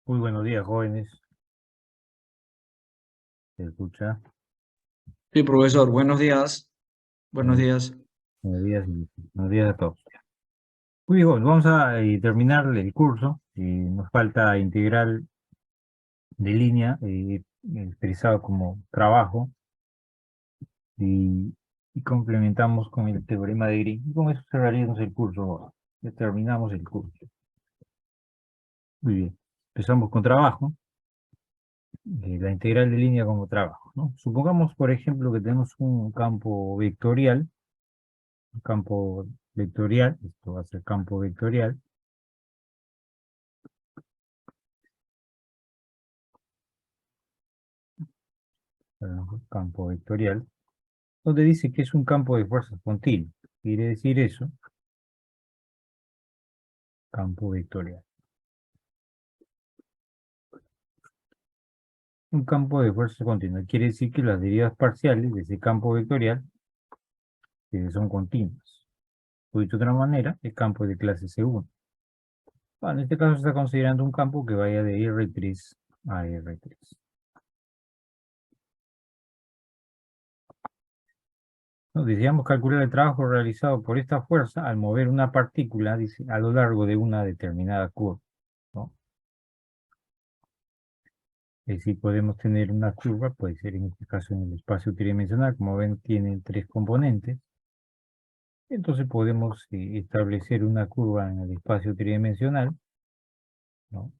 Muy buenos días, jóvenes. ¿Se escucha? Sí, profesor, buenos días. Buenos Buenos días. buenos días a todos. Muy bien, vamos a terminar el curso. Nos falta integral de línea expresado como trabajo y, y complementamos con el teorema de Green. Y con eso cerraríamos el curso ahora. Ya terminamos el curso. Muy bien. Empezamos con trabajo. La integral de línea como trabajo, ¿no? Supongamos, por ejemplo, que tenemos un campo vectorial. Esto va a ser campo vectorial, campo vectorial, donde dice que es un campo de fuerzas continuo. Quiere decir eso, campo vectorial. Un campo de fuerzas continuo. Quiere decir que las derivas parciales de ese campo vectorial son continuas. O dicho de otra manera, el campo es de clase C1. Bueno, en este caso se está considerando un campo que vaya de R3 a R3. Nos deseamos calcular el trabajo realizado por esta fuerza al mover una partícula, dice, a lo largo de una determinada curva, ¿no? Es decir, podemos tener una curva, puede ser en este caso en el espacio tridimensional, como ven, tiene tres componentes. Entonces podemos establecer una curva en el espacio tridimensional, ¿no?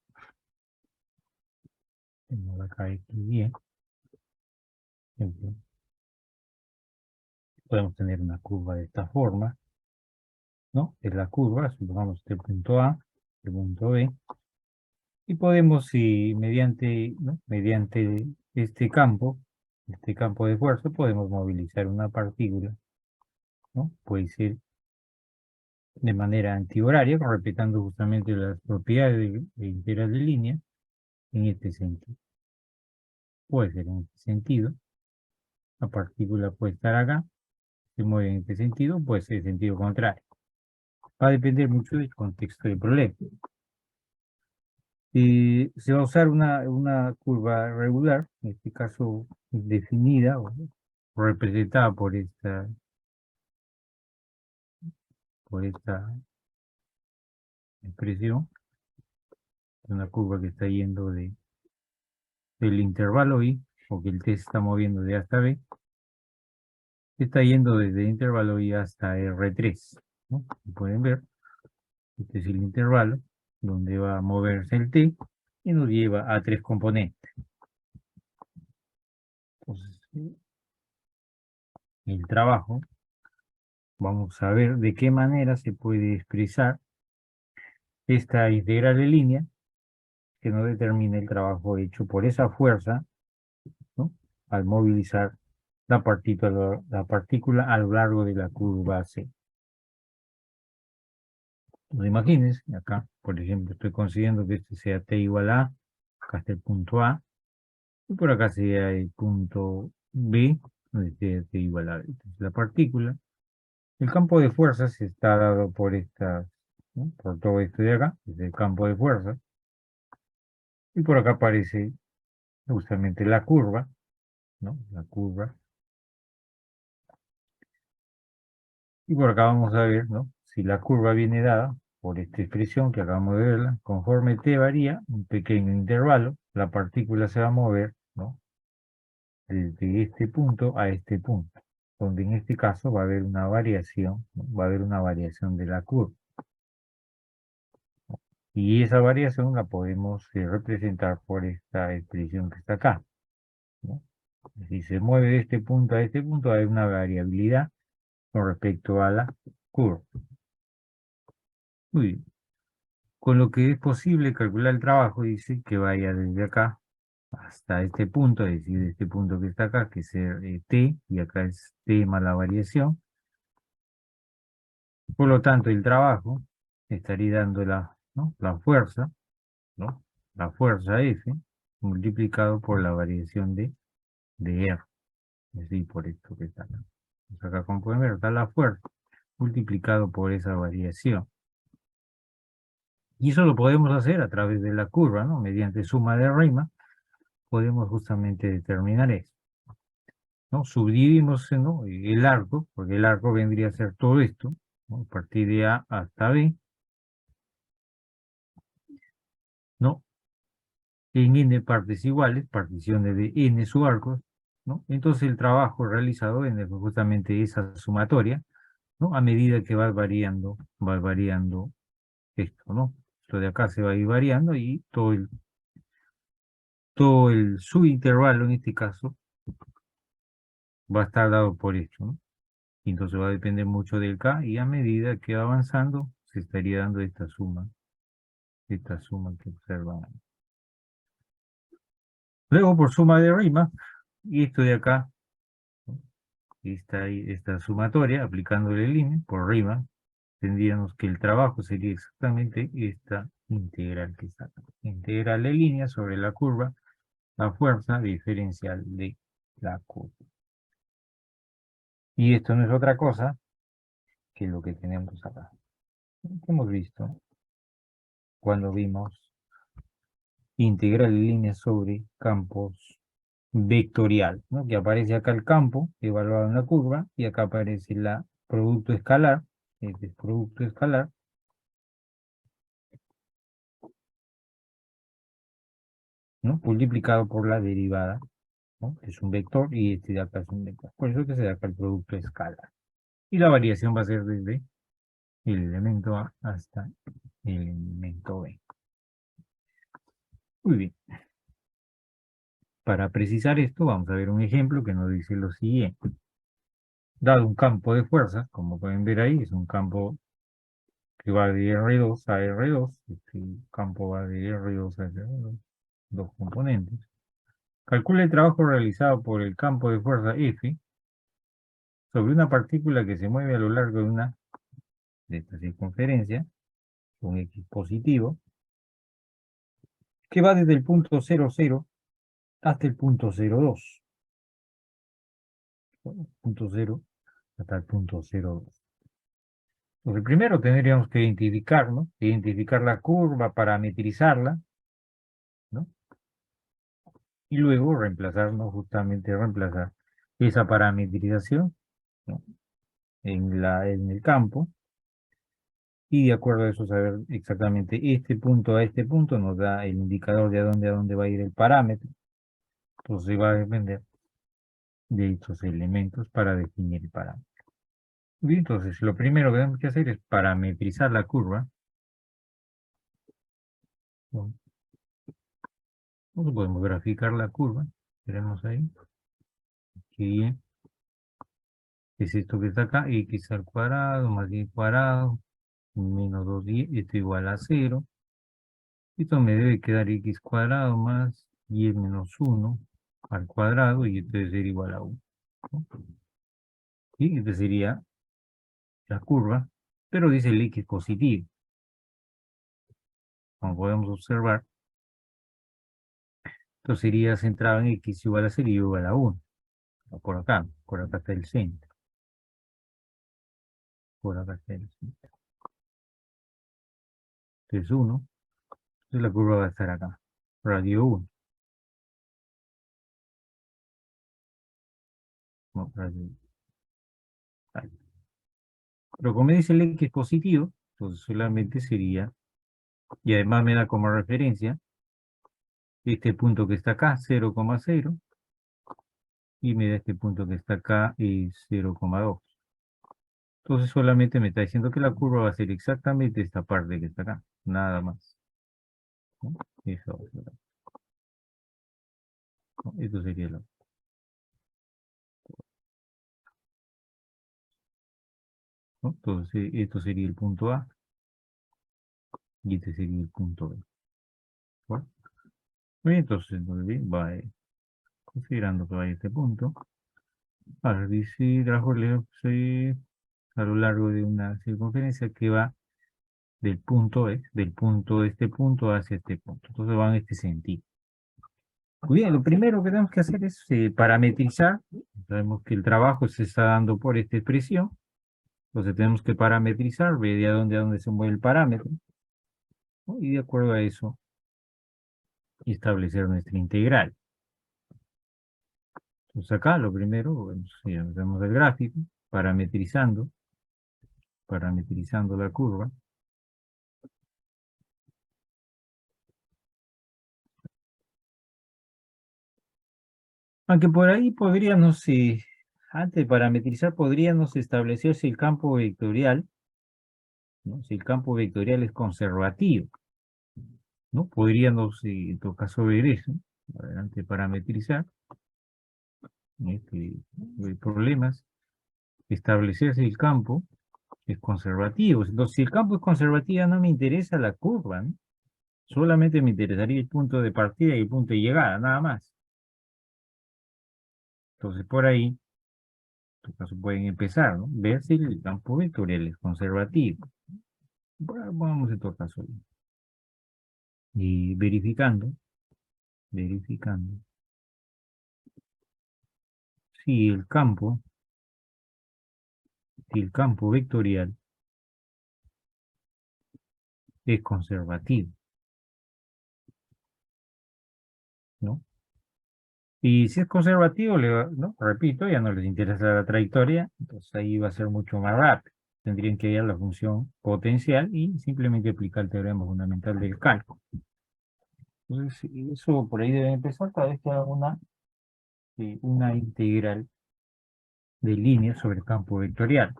Tenemos acá X bien. Podemos tener una curva de esta forma, ¿no? Es la curva, supongamos este punto A, el punto B, y podemos, mediante, ¿no? Mediante este campo de fuerza, podemos movilizar una partícula, ¿no? Puede ser de manera antihoraria, respetando justamente las propiedades de integral de línea en este sentido. Puede ser en este sentido, la partícula puede estar acá, se mueve en este sentido, puede ser en sentido contrario. Va a depender mucho del contexto del problema. Se va a usar una curva regular, en este caso definida o representada por esta expresión, una curva que está yendo del intervalo I, o que el T se está moviendo de A hasta B, está yendo desde el intervalo I hasta R3, ¿no? Como pueden ver, este es el intervalo donde va a moverse el T y nos lleva a tres componentes. Entonces, el trabajo, vamos a ver de qué manera se puede expresar esta integral de línea que nos determina el trabajo hecho por esa fuerza, ¿no? Al movilizar la partícula a lo largo de la curva C. Pues imagínense, acá, por ejemplo, estoy consiguiendo que este sea T igual a, acá está el punto A, y por acá sería el punto B, donde esté T igual a B. Entonces, la partícula, el campo de fuerzas está dado por estas, ¿no? Por todo esto de acá, es el campo de fuerzas, y por acá aparece justamente la curva, ¿no? La curva. Y por acá vamos a ver, ¿no? Si la curva viene dada por esta expresión que acabamos de verla, conforme t varía un pequeño intervalo, la partícula se va a mover, ¿no? Desde este punto a este punto, donde en este caso va a haber una variación, ¿no? Va a haber una variación de la curva. Y esa variación la podemos representar por esta expresión que está acá, ¿no? Si se mueve de este punto a este punto, hay una variabilidad con respecto a la curva. Muy bien. Con lo que es posible calcular el trabajo, dice que vaya desde acá hasta este punto, es decir, este punto que está acá, que es T, y acá es T más la variación. Por lo tanto, el trabajo estaría dando ¿no? La fuerza, ¿no? La fuerza F, multiplicado por la variación de R, es decir, por esto que está acá. Entonces acá, como pueden ver, está la fuerza multiplicado por esa variación. Y eso lo podemos hacer a través de la curva, ¿no? Mediante suma de Riemann, podemos justamente determinar eso, ¿no? Subdividimos, ¿no? El arco, porque el arco vendría a ser todo esto, ¿no? A partir de A hasta B, ¿no? En n partes iguales, particiones de n subarcos, ¿no? Entonces el trabajo realizado en justamente esa sumatoria, ¿no? A medida que va variando esto, ¿no? Esto de acá se va a ir variando y todo el subintervalo en este caso va a estar dado por esto, ¿no? Y entonces va a depender mucho del K y a medida que va avanzando se estaría dando esta suma que observan ahí. Luego por suma de Riemann, y esto de acá, ¿no? Esta sumatoria, aplicándole el línea por Riemann, tendríamos que el trabajo sería exactamente esta integral que está acá. Integral de línea sobre la curva, la fuerza diferencial de la curva. Y esto no es otra cosa que lo que tenemos acá. Que hemos visto cuando vimos integral de línea sobre campos vectorial, ¿no? Que aparece acá el campo evaluado en la curva y acá aparece la producto escalar, este es producto escalar, ¿no? Multiplicado por la derivada, ¿no? Es un vector y este de acá es un vector. Por eso que se da acá el producto escalar. Y la variación va a ser desde el elemento A hasta el elemento B. Muy bien. Para precisar esto, vamos a ver un ejemplo que nos dice lo siguiente. Dado un campo de fuerza, como pueden ver ahí, es un campo que va de R2 a R2, este campo va de R2 a R2, dos componentes. Calcula el trabajo realizado por el campo de fuerza F sobre una partícula que se mueve a lo largo de esta circunferencia, con X positivo, que va desde el punto 0,0 hasta el punto 0,2. Punto 0 hasta el punto 0,2. Entonces, primero tendríamos que identificar, ¿no? Identificar la curva, parametrizarla, ¿no? Y luego reemplazarnos, justamente reemplazar esa parametrización, ¿no? En el campo, y de acuerdo a eso saber exactamente este punto a este punto nos da el indicador de a dónde va a ir el parámetro. Entonces va a depender de estos elementos para definir el parámetro. Bien, entonces lo primero que tenemos que hacer es parametrizar la curva. ¿No? Entonces podemos graficar la curva. Tenemos ahí. Que es esto que está acá, x al cuadrado más y cuadrado menos 2y, esto igual a 0. Esto me debe quedar x cuadrado más y menos 1 al cuadrado y esto debe ser igual a 1. ¿No? Y esta sería la curva, pero dice el x positivo. Como podemos observar, esto sería centrado en x igual a 0 y igual a 1. Por acá está el centro. Por acá está el centro. Entonces 1. Entonces la curva va a estar acá. Radio 1. No, radio 1. Ahí. Pero como dice el x positivo, entonces solamente sería, y además me da como referencia, este punto que está acá, 0,0, y me da este punto que está acá, 0,2. Entonces solamente me está diciendo que la curva va a ser exactamente esta parte que está acá, nada más. ¿No? Eso, ¿no? Esto sería lo. ¿No? Entonces esto sería el punto A, y este sería el punto B. ¿Bueno? Bien, entonces, va considerando que vaya a este punto. Ahora dice trabajo a lo largo de una circunferencia que va del punto del punto de este punto hacia este punto. Entonces va en este sentido. Muy bien, lo primero que tenemos que hacer es parametrizar. Sabemos que el trabajo se está dando por esta expresión. Entonces tenemos que parametrizar, ver a dónde se mueve el parámetro. ¿no? Y de acuerdo a eso, establecer nuestra integral. Entonces acá lo primero, bueno, si hacemos el gráfico, parametrizando la curva. Aunque por ahí podríamos, antes de parametrizar, podríamos establecer si el campo vectorial, ¿no? Si el campo vectorial es conservativo, ¿no? Podríamos, en todo caso, ver eso. Adelante, parametrizar. Hay problemas. Establecer si el campo es conservativo. Entonces, si el campo es conservativo, no me interesa la curva, ¿no? Solamente me interesaría el punto de partida y el punto de llegada, nada más. Entonces, por ahí, en todo caso, pueden empezar, ¿no? Ver si el campo vectorial es conservativo. Bueno, vamos en todo caso. Y verificando si el campo vectorial es conservativo, ¿no? Y si es conservativo, ¿no? Repito, ya no les interesa la trayectoria, entonces ahí va a ser mucho más rápido. Tendrían que hallar la función potencial y simplemente aplicar el teorema fundamental del cálculo. Entonces, eso por ahí debe empezar cada vez que haga una integral de línea sobre el campo vectorial.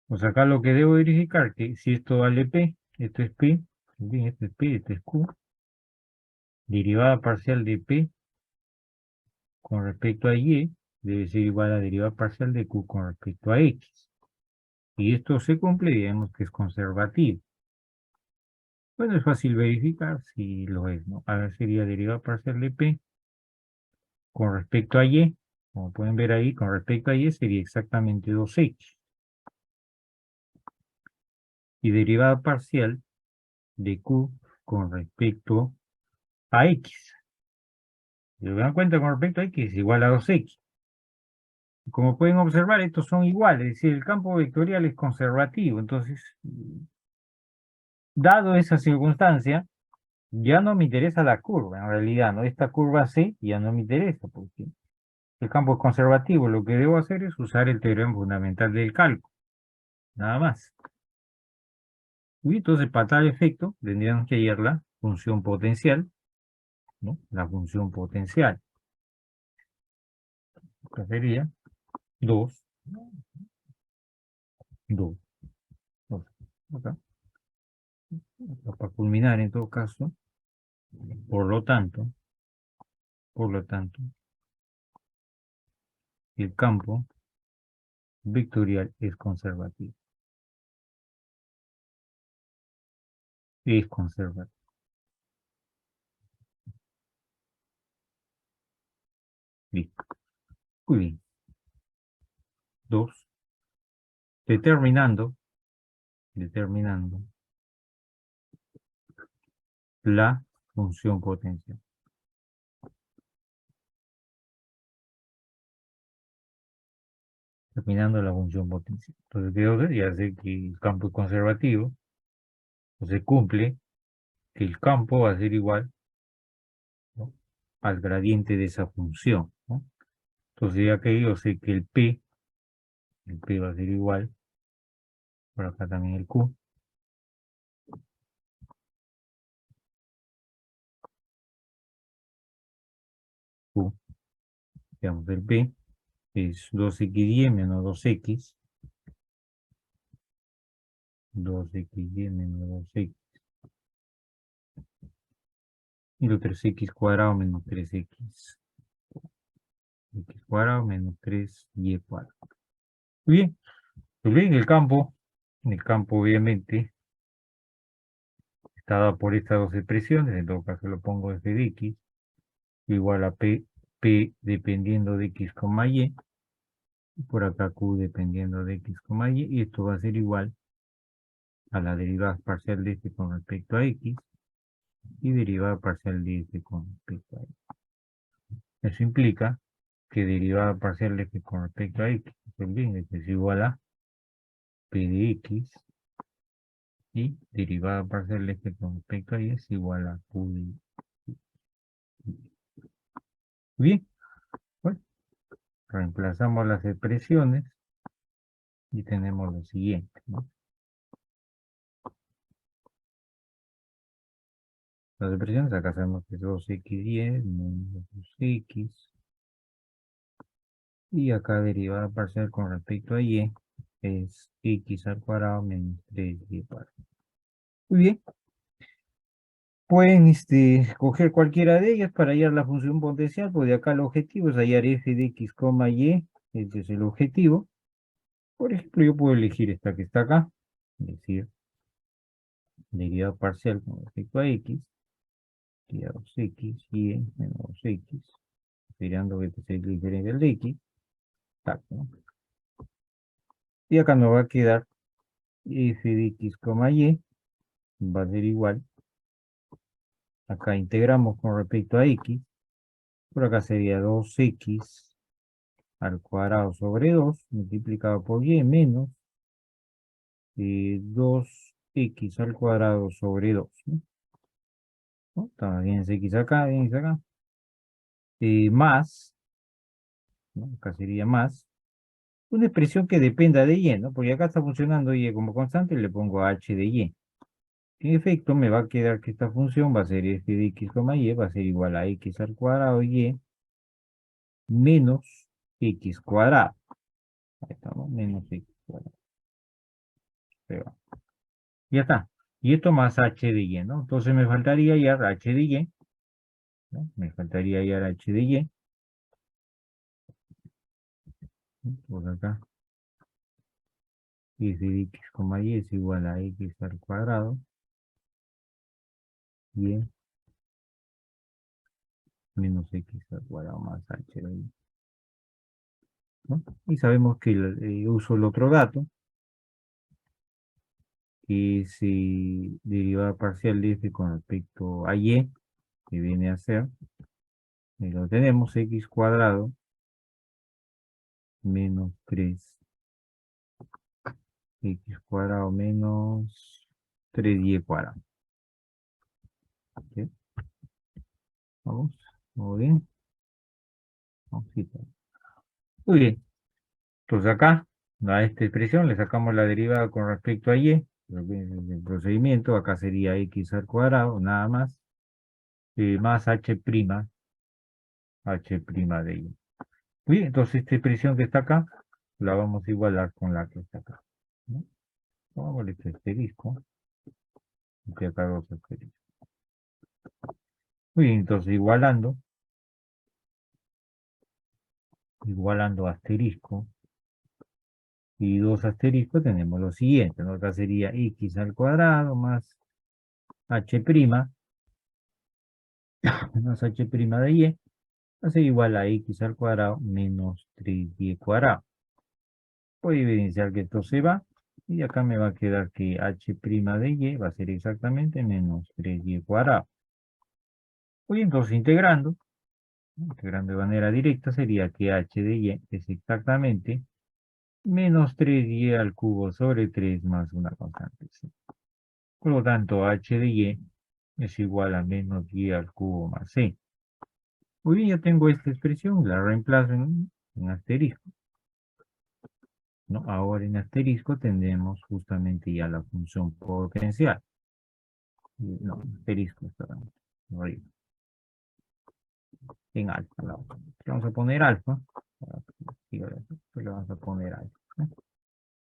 Pues acá lo que debo verificar que si esto vale P, esto es P, bien, esto es P, esto es Q, derivada parcial de P con respecto a Y debe ser igual a derivada parcial de Q con respecto a X. Y esto se cumple, digamos que es conservativo. Bueno, es fácil verificar si lo es, ¿no? A ver, sería derivada parcial de P con respecto a Y. Como pueden ver ahí, con respecto a Y sería exactamente 2X. Y derivada parcial de Q con respecto a X. Si se dan cuenta, con respecto a X es igual a 2X. Como pueden observar, estos son iguales, es decir, el campo vectorial es conservativo. Entonces, dado esa circunstancia, ya no me interesa la curva, en realidad, ¿no? Esta curva C ya no me interesa, porque el campo es conservativo. Lo que debo hacer es usar el teorema fundamental del cálculo, nada más. Y entonces, para tal efecto, tendríamos que hallar la función potencial, ¿no? La función potencial, que sería 2, 2, 2. Acá. Para culminar, en todo caso, por lo tanto, el campo vectorial es conservativo. Es conservativo. Listo. Muy bien. 2. Determinando la función potencial. Determinando la función potencial. Entonces, ¿qué debo hacer? Ya sé que el campo es conservativo. Entonces cumple que el campo va a ser igual, ¿no? Al gradiente de esa función, ¿no? Entonces, ya que yo sé que el P va a ser igual, por acá también el Q, digamos, el P es 2xy menos 2x, 2xy menos 2x, y lo 3x cuadrado menos 3x, x cuadrado menos 3y cuadrado. Bien, pues bien, el campo obviamente está dado por estas dos expresiones, en todo caso lo pongo f de x, igual a p dependiendo de x, y, y por acá q dependiendo de x, y, y esto va a ser igual a la derivada parcial de este con respecto a x, y derivada parcial de este con respecto a x. Eso implica que derivada parcial de f con respecto a x, pues bien, esto es igual a p de x Y derivada parcial de este con respecto a y es igual a Q de y. Bien, pues reemplazamos las expresiones y tenemos lo siguiente, ¿no? Las expresiones, acá sabemos que es 2x10 menos 2x. Y acá derivada parcial con respecto a y es x al cuadrado menos 3y al cuadrado. Muy bien. Pueden coger cualquiera de ellas para hallar la función potencial, pues de acá el objetivo es hallar f de x, y, este es el objetivo. Por ejemplo, yo puedo elegir esta que está acá, es decir, derivada parcial con respecto a x, y a 2x, y menos 2x, esperando que este sea el diferencial de x, tac, ¿no? Y acá nos va a quedar f de x, y, va a ser igual. Acá integramos con respecto a x, por acá sería 2x al cuadrado sobre 2 multiplicado por y menos 2x al cuadrado sobre 2, ¿no? ¿No? También es x acá, bien x acá. Más, ¿no? Acá sería más, una expresión que dependa de y, ¿no? Porque acá está funcionando y como constante, le pongo h de y. En efecto, me va a quedar que esta función va a ser f de x, y, va a ser igual a x al cuadrado y menos x cuadrado. Ahí estamos, menos x cuadrado. Ya está. Y esto más h de y, ¿no? Entonces me faltaría hallar h de y, ¿no? Me faltaría hallar h de y. ¿No? Por acá. Y f de x, y es igual a x al cuadrado. Y menos x al cuadrado más h de y. ¿No? Y sabemos que uso el otro dato, que es derivada parcial de f con respecto a y, que viene a ser, y lo tenemos, x cuadrado menos 3 x cuadrado menos 3y cuadrado. ¿Ok? Vamos, muy bien. Vamos, sí, muy bien. Entonces acá, a esta expresión le sacamos la derivada con respecto a y, el procedimiento, acá sería x al cuadrado, nada más, más h prima de y. Muy bien, entonces esta expresión que está acá, la vamos a igualar con la que está acá, ¿no? Vamos a este asterisco, y acá dos asteriscos. Muy bien, entonces igualando asterisco y dos asteriscos, tenemos lo siguiente, ¿no? Acá sería x al cuadrado más h prima, más h prima de y, hace igual a x al cuadrado menos 3y cuadrado. Voy a evidenciar que esto se va, y acá me va a quedar que h prima de y va a ser exactamente menos 3y cuadrado. Voy entonces integrando de manera directa, sería que h de y es exactamente menos 3y al cubo sobre 3 más una constante c. Por lo tanto, h de y es igual a menos y al cubo más c. Muy bien, ya tengo esta expresión, la reemplazo en asterisco, ¿no? Ahora en asterisco tendremos justamente ya la función potencial. No, asterisco está arriba. En alfa. Le vamos a poner alfa. Le vamos a poner alfa, ¿no?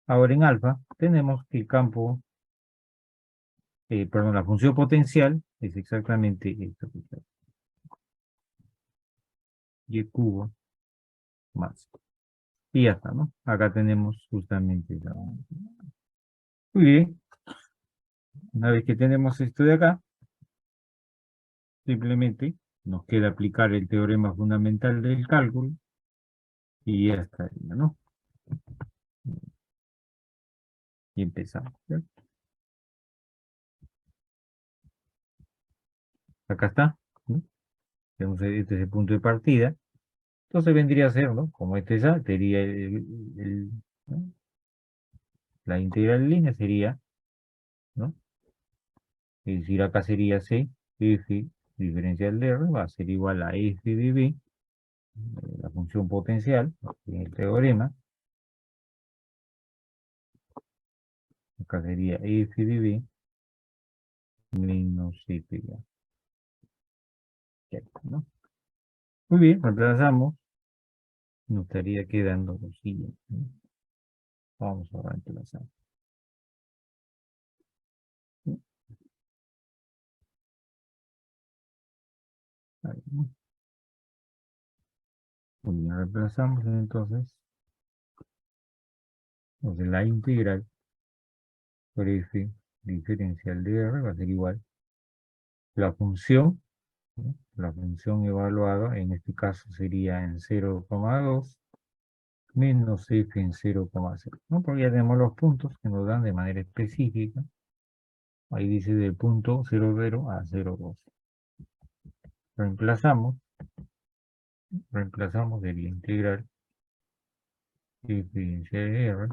Ahora en alfa tenemos que el campo, perdón, la función potencial es exactamente esto que está. Y cubo más. Y ya está, ¿no? Acá tenemos justamente la... Muy bien. Una vez que tenemos esto de acá, simplemente nos queda aplicar el teorema fundamental del cálculo y ya está, ¿no? Y empezamos, ¿ya? Acá está, ¿no? Tenemos este es el punto de partida. Entonces vendría a ser, ¿no? Como este ya, sería ¿no? La integral en línea sería ¿no? Es decir, acá sería C, F diferencial de R va a ser igual a F de B, la función potencial, en el teorema. Acá sería F de B menos F de A. ¿No? Muy bien, reemplazamos. Nos estaría quedando lo siguiente, ¿no? Vamos a reemplazar. ¿Sí? Ahí, ¿no? Muy bien, reemplazamos entonces la integral por F diferencial de R va a ser igual la función, ¿no? La función evaluada en este caso sería en 0,2 menos F en 0,0, ¿no? Porque ya tenemos los puntos que nos dan de manera específica. Ahí dice del punto 0,0 a 0,2. Reemplazamos el integral F diferencial de R.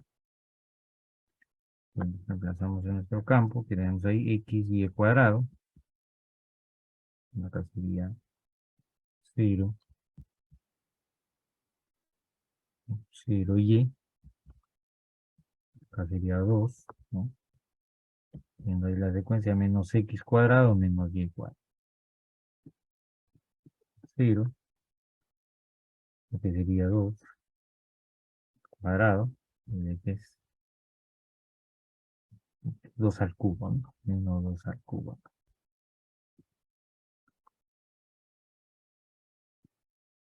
Reemplazamos en nuestro campo, que tenemos ahí x y cuadrado. Acá sería 0, 0y. Acá sería 2, ¿no? Viendo ahí la secuencia menos x cuadrado menos y cuadrado. 0, que sería 2 cuadrado, que es 2 al cubo, ¿no? Menos 2 al cubo.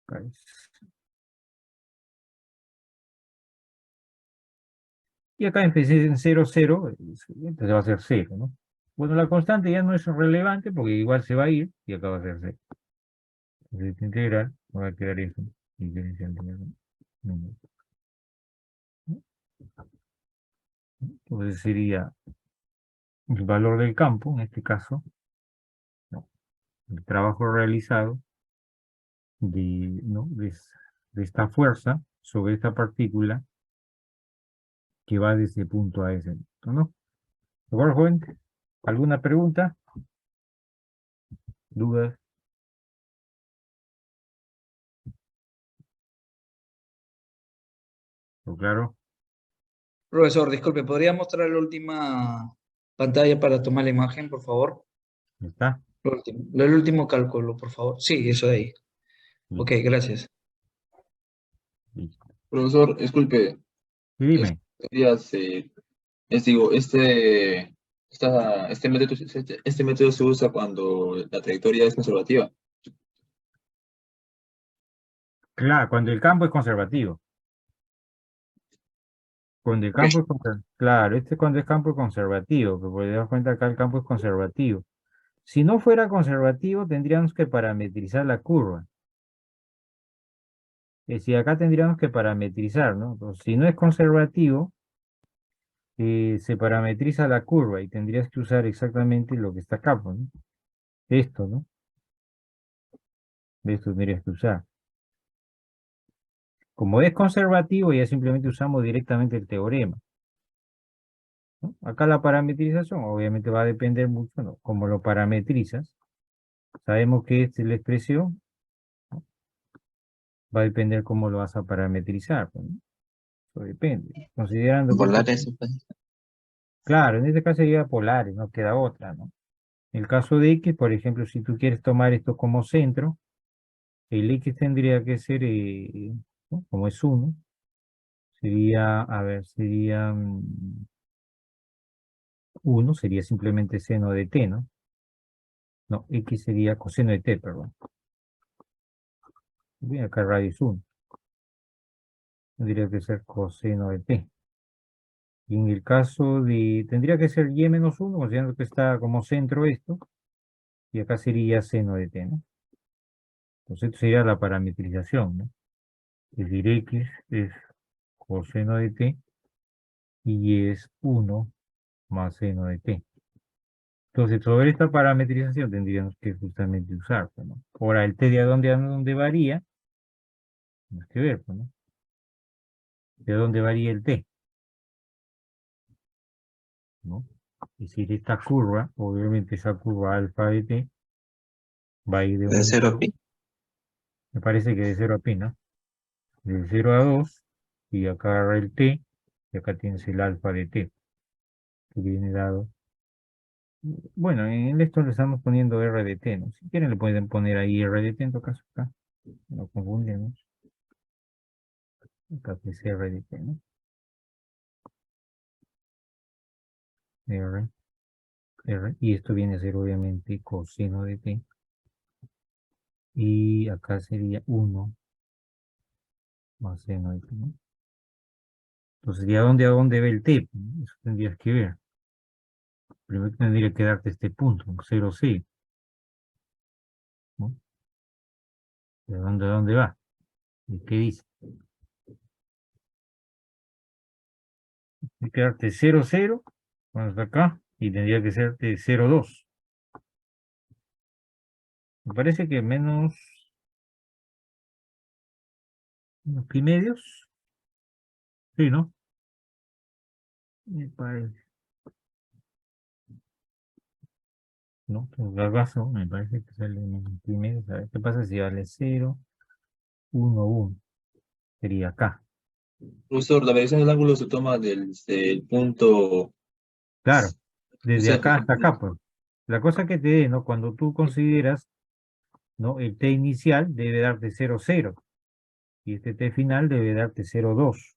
Acá es. Y acá empecé en 0, 0, entonces va a ser 0, ¿no? Bueno, la constante ya no es relevante porque igual se va a ir y acá va a ser 0. Entonces esta integral va a quedar eso, diferencial de menos. Entonces sería el valor del campo, en este caso, ¿no? El trabajo realizado ¿no? de esta fuerza sobre esta partícula que va de ese punto a ese punto, ¿no? ¿De acuerdo, joven? ¿Alguna pregunta? ¿Dudas? ¿Lo claro? Profesor, disculpe, ¿podría mostrar la última pantalla para tomar la imagen, por favor? ¿Está? El último cálculo, por favor. Sí, eso de ahí. Ok, Listo, gracias. listo. Profesor, disculpe, Y dime, días, digo, este método se usa cuando la trayectoria es conservativa. claro, cuando el campo es conservativo. Cuando el Ok, campo es conservativo. Claro, este es cuando el campo es conservativo, pero te das cuenta acá el campo es conservativo. Si no fuera conservativo, tendríamos que parametrizar la curva. Es decir, acá tendríamos que parametrizar, ¿no? Entonces, si no es conservativo, se parametriza la curva y tendrías que usar exactamente lo que está acá, pues, ¿no? Esto, ¿no? De esto tendrías que usar. Como es conservativo, ya simplemente usamos directamente el teorema, ¿no? Acá la parametrización obviamente va a depender mucho, ¿no? Como lo parametrizas, sabemos que esta es la expresión, ¿no? Va a depender cómo lo vas a parametrizar, pues, ¿no? Eso depende. Considerando que esto, polares. claro, en este caso sería polares, no queda otra, ¿no? En el caso de X, por ejemplo, si tú quieres tomar esto como centro, el X tendría que ser, ¿no? Como es 1, sería, a ver, sería 1, sería simplemente seno de t, ¿no? No, X sería coseno de t, perdón. Bien, acá radio es 1. Tendría que ser coseno de t. Y en el caso de, tendría que ser y menos 1, considerando que está como centro esto, y acá sería seno de t, ¿no? Entonces esto sería la parametrización, ¿no? Es decir, X es coseno de t y es 1 más seno de t. Entonces, sobre esta parametrización tendríamos que justamente usar, pues, ¿no? Ahora, el t de dónde varía, tenemos que ver, pues, ¿no? ¿De dónde varía el t? ¿No? Es decir, esta curva, obviamente esa curva alfa de t, va a ir de De 0 a 1, pi. me parece que de 0 a pi, ¿no? De 0 a 2, y acá agarra el t, y acá tienes el alfa de t, que viene dado. Bueno, en esto le estamos poniendo r de t, ¿no? Si quieren le pueden poner ahí r de t en todo caso acá, no confundimos. Acá que es r de t, ¿no? R, R, y esto viene a ser obviamente coseno de t, y acá sería 1 más seno de t, ¿no? Entonces, ¿y a dónde ve el t? Eso tendrías que ver. Primero tendría que darte este punto, 0, 6, ¿no? A dónde va? ¿Y qué dice? Hay que darte 0, 0, cuando está acá, y tendría que ser de 0, 2. Me parece que menos pi medios. Sí, ¿no? Me parece. No, pues la razón, me parece que sale menos pi medios. A ver, ¿qué pasa si vale 0, 1, 1? Sería acá. Profesor, la medición del ángulo se toma del punto. Claro, O desde sea, por acá hasta ejemplo, acá, pues. La cosa que te dé, ¿no? Cuando tú consideras, ¿no? El t inicial debe darte 0, 0. Y este t final debe darte 0, 2.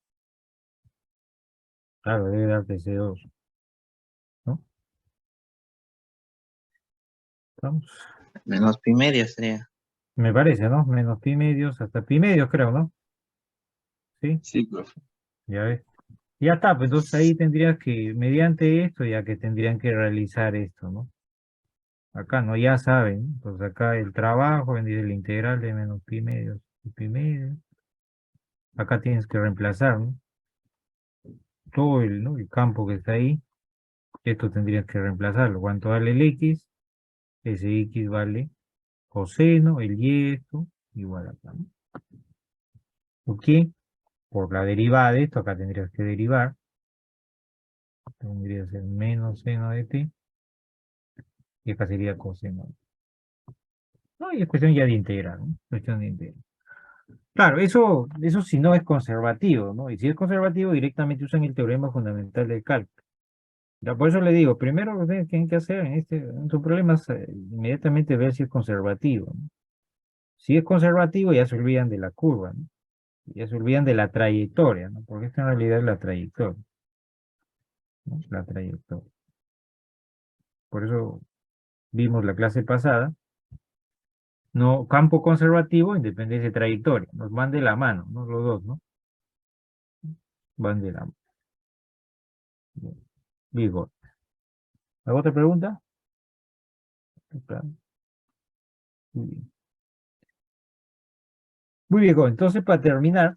Claro, debe darte 0, 2, ¿no? Estamos. Menos pi medio sería. Me parece, ¿no? Menos pi medios, hasta pi medios creo, ¿no? Sí, sí, profe. ya ves. Ya está, pues entonces ahí tendrías que, mediante esto, ya que tendrían que realizar esto, ¿no? Acá no, ya saben, ¿no? Pues acá el trabajo, vendría el integral de menos pi medios y pi medios. Acá tienes que reemplazar, ¿no? Todo el, ¿no? El campo que está ahí, esto tendrías que reemplazarlo. ¿Cuánto vale el x? Ese x vale coseno, el y esto, igual acá, ¿no? ¿Ok? Por la derivada de esto, acá tendrías que derivar. Tendría que ser menos seno de t, y acá sería coseno. No, y es cuestión ya de integrar, ¿no? Cuestión de integrar. Claro, eso si no es conservativo, ¿no? Y si es conservativo, directamente usan el teorema fundamental del cálculo. Ya por eso le digo, primero lo que tienen que hacer en estos problemas, inmediatamente ver si es conservativo, ¿no? Si es conservativo, ya se olvidan de la curva, ¿no? Ya se olvidan de la trayectoria, ¿no? Porque esta en realidad es la trayectoria, ¿no? La trayectoria. Por eso vimos la clase pasada, no, campo conservativo, independencia de trayectoria, nos van de la mano, ¿no? Los dos, ¿no? Van de la mano. Digo, ¿alguna otra pregunta? Claro. Muy bien. Muy bien, entonces para terminar,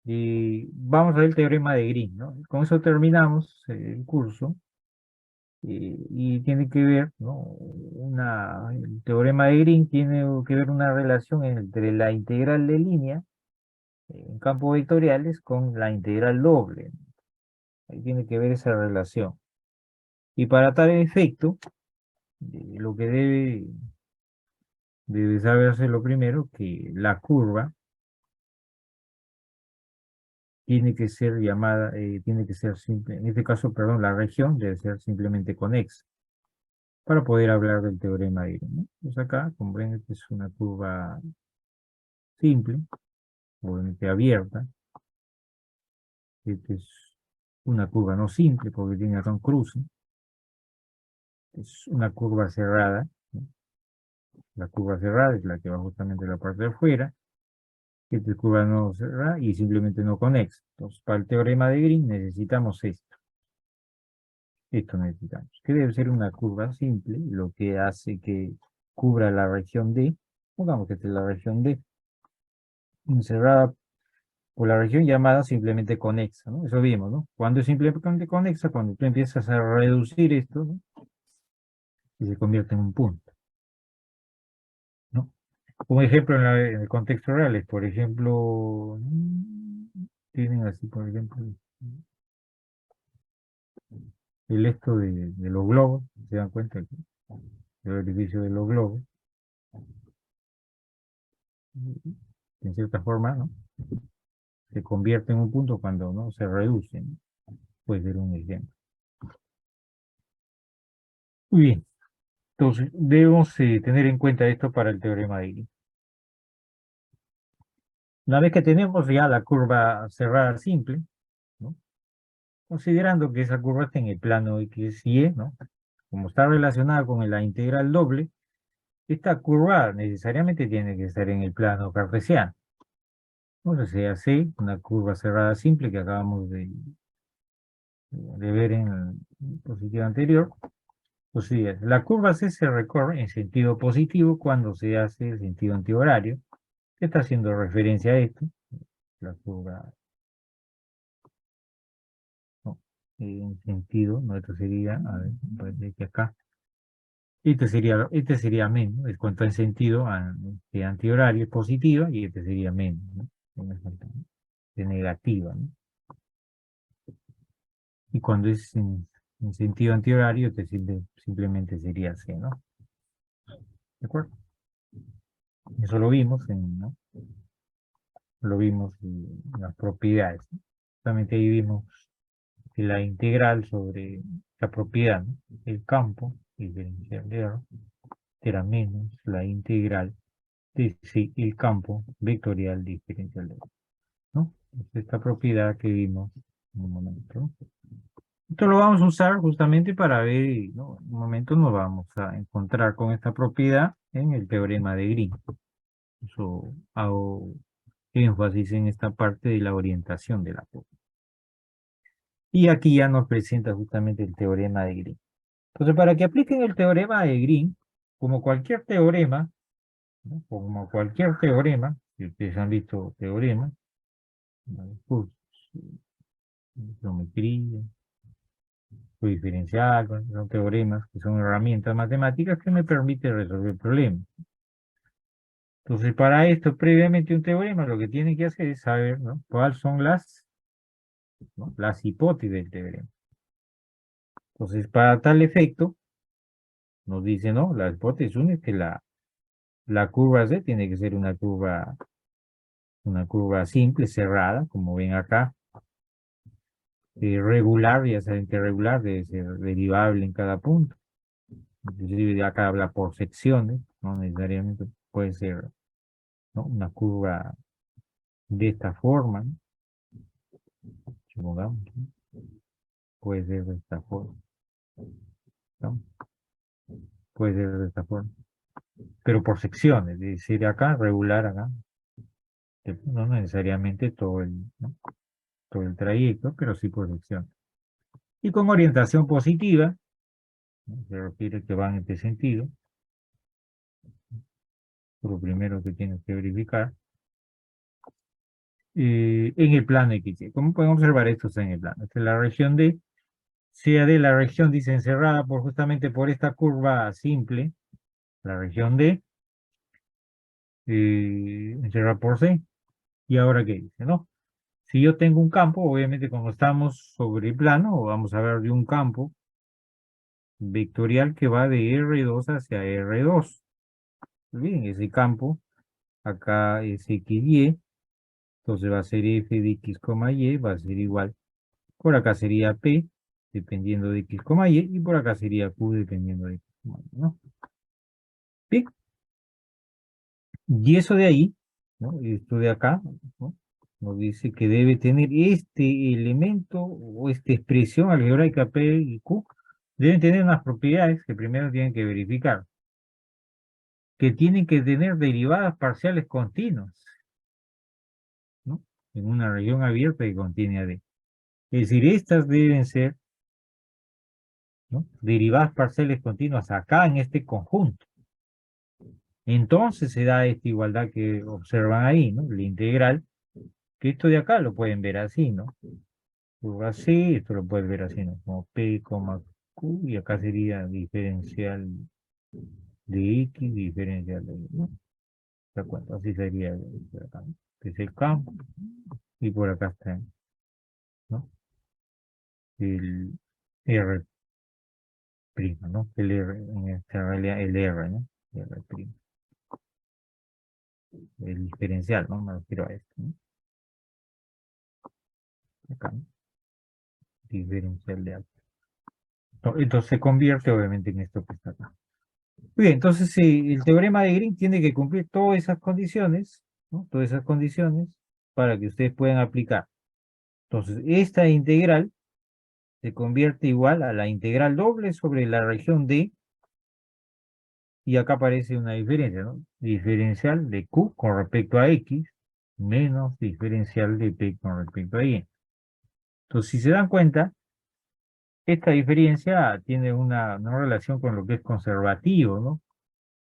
vamos a ver el teorema de Green, ¿no? Con eso terminamos el curso, y tiene que ver, ¿no? El teorema de Green tiene que ver una relación entre la integral de línea en campos vectoriales con la integral doble, ¿no? Ahí tiene que ver esa relación. Y para tal efecto, lo que debe saberse lo primero, que la curva tiene que ser llamada, tiene que ser simple, en este caso, perdón, la región debe ser simplemente conexa, para poder hablar del teorema de Green, ¿no? Pues acá comprende que es una curva simple, obviamente abierta. Esta es una curva no simple porque tiene acá un cruce. Es una curva cerrada, ¿no? La curva cerrada es la que va justamente a la parte de afuera. Esta es curva no cerrada y simplemente no conexa. Entonces, para el teorema de Green necesitamos esto. Esto necesitamos, que debe ser una curva simple, lo que hace que cubra la región D. Pongamos que esta es la región D, encerrada por la región llamada simplemente conexa, ¿no? Eso vimos, ¿no? Cuando es simplemente conexa, cuando tú empiezas a reducir esto, ¿no? Y se convierte en un punto, ¿no? Un ejemplo en el contexto real es, por ejemplo, tienen así, por ejemplo, el esto de los globos, se dan cuenta que el orificio de los globos, en cierta forma, ¿no? Se convierte en un punto cuando no se reduce, ¿no? Puede ser un ejemplo. Muy bien. Entonces, debemos tener en cuenta esto para el teorema de Green. Una vez que tenemos ya la curva cerrada simple, ¿no? Considerando que esa curva está en el plano X y Y, ¿no? Como está relacionada con la integral doble, esta curva necesariamente tiene que estar en el plano cartesiano. Entonces se hace una curva cerrada simple que acabamos de ver en la diapositiva anterior. Pues sí, la curva C se recorre en sentido positivo cuando se hace el sentido antihorario, que está haciendo referencia a esto, la curva, no, en sentido, no, esto sería, a ver, parece que acá, este sería menos, es cuanto en sentido antihorario es positiva y este sería menos, ¿no? De negativa, ¿no? Y cuando es en sentido antihorario, este simplemente sería C, ¿no? ¿De acuerdo? Eso lo vimos ¿no? Lo vimos en las propiedades, ¿no? Solamente ahí vimos que la integral sobre la propiedad, ¿no? El campo diferencial de R era menos la integral de C, el campo vectorial diferencial de R, ¿no? Es esta propiedad que vimos en un momento, ¿no? Esto lo vamos a usar justamente para ver, ¿no? En un momento nos vamos a encontrar con esta propiedad en el teorema de Green. Eso hago énfasis en esta parte de la orientación de la curva. Y aquí ya nos presenta justamente el teorema de Green. Entonces, para que apliquen el teorema de Green, como cualquier teorema, ¿no? Como cualquier teorema, si ustedes han visto teoremas, ¿no? Pues, geometría, diferencial, bueno, son teoremas que son herramientas matemáticas que me permiten resolver problemas. Entonces, para esto, previamente un teorema, lo que tiene que hacer es saber, ¿no? Cuáles son ¿no? Las hipótesis del teorema. Entonces, para tal efecto, nos dice, ¿no? La hipótesis 1 es que la curva C tiene que ser una curva simple, cerrada, como ven acá. Regular, ya saben que regular debe ser derivable en cada punto. Inclusive acá habla por secciones, no necesariamente puede ser, ¿no? Una curva de esta forma, ¿no? Supongamos, ¿no? Puede ser de esta forma, ¿no? Puede ser de esta forma, pero por secciones, es decir, acá, regular acá, no necesariamente ¿no? Todo el trayecto, pero sí por secciones. Y con orientación positiva, ¿no? Se refiere que va en este sentido, lo primero que tienes que verificar, en el plano XY. ¿Cómo podemos observar esto en el plano? Esta es la región D, sea de la región, dice, encerrada justamente por esta curva simple, la región D, encerrada por C. ¿Y ahora qué dice? ¿No? Si yo tengo un campo, obviamente cuando estamos sobre el plano, vamos a ver de un campo vectorial que va de R2 hacia R2. Bien, ese campo acá es XY, entonces va a ser F de X, Y, va a ser igual. Por acá sería P, dependiendo de X, Y, y por acá sería Q, dependiendo de X, Y, ¿no? Bien. Y eso de ahí, ¿no? Esto de acá, ¿no? Nos dice que debe tener este elemento o esta expresión algebraica P y Q, deben tener unas propiedades que primero tienen que verificar, que tienen que tener derivadas parciales continuas, ¿no? En una región abierta que contiene AD. Es decir, estas deben ser, ¿no? Derivadas parciales continuas acá en este conjunto. Entonces se da esta igualdad que observan ahí, ¿no? La integral, que esto de acá lo pueden ver así, ¿no? Curva así, esto lo puedes ver así, ¿no? Como P, Q, y acá sería diferencial de X, diferencial de Y, ¿no? ¿Se da cuenta? Así sería acá, ¿no? Que es el campo, y por acá está, ¿no? El R. prima, ¿no? El R, en esta realidad el R, ¿no? R prima. El diferencial, ¿no? Me refiero a esto, ¿no? Acá, ¿no? Diferencial de alfa. Entonces se convierte obviamente en esto que está acá. Muy bien, entonces el teorema de Green tiene que cumplir todas esas condiciones, ¿no? Todas esas condiciones para que ustedes puedan aplicar. Entonces, esta integral se convierte igual a la integral doble sobre la región D, y acá aparece una diferencia, ¿no? Diferencial de Q con respecto a X menos diferencial de P con respecto a Y. Entonces, si se dan cuenta, esta diferencia tiene una relación con lo que es conservativo, ¿no?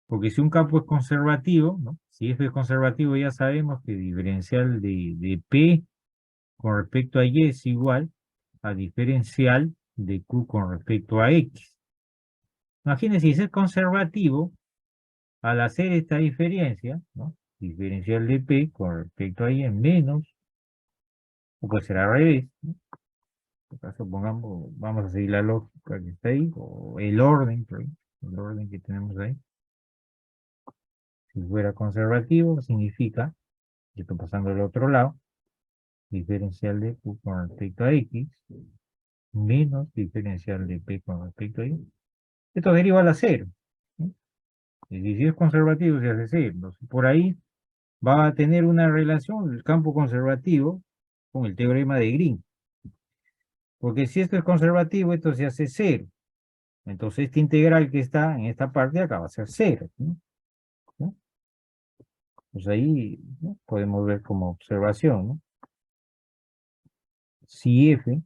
Porque si un campo es conservativo, ¿no? Si F es conservativo, ya sabemos que diferencial de P con respecto a Y es igual a diferencial de Q con respecto a X. Imagínense, si es conservativo, al hacer esta diferencia, ¿no? Diferencial de P con respecto a Y menos, o puede ser al revés, ¿no? En este caso pongamos, vamos a seguir la lógica que está ahí, o el orden que tenemos ahí. Si fuera conservativo, significa, que estoy pasando al otro lado, diferencial de Q con respecto a X, menos diferencial de P con respecto a Y. Esto deriva a la cero, ¿no? Y si es conservativo, se hace cero. Entonces, por ahí va a tener una relación el campo conservativo con el teorema de Green. Porque si esto es conservativo, esto se hace cero. Entonces, esta integral que está en esta parte de acá va a ser cero, ¿no? Pues ahí, ¿no? Podemos ver como observación, ¿no? Si F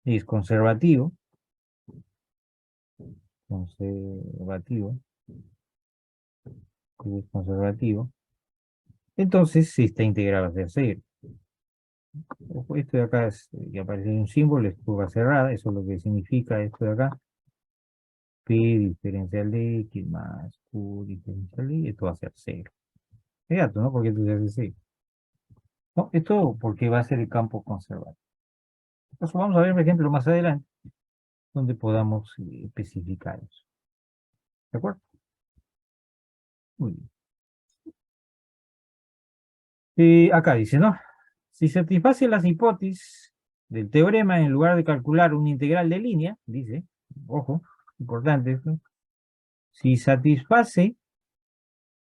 es conservativo, entonces esta integral va a ser cero. Ojo, esto de acá es, que aparece un símbolo, es curva cerrada, eso es lo que significa esto de acá. P diferencial de X más Q diferencial de Y, esto va a ser cero. Fíjate, ¿no? Porque esto se hace cero. No, esto porque va a ser el campo conservador. Entonces vamos a ver, por ejemplo, más adelante, donde podamos especificar eso. ¿De acuerdo? Muy bien. Acá dice, ¿no? Si satisface las hipótesis del teorema en lugar de calcular una integral de línea, dice, ojo, importante esto, si satisface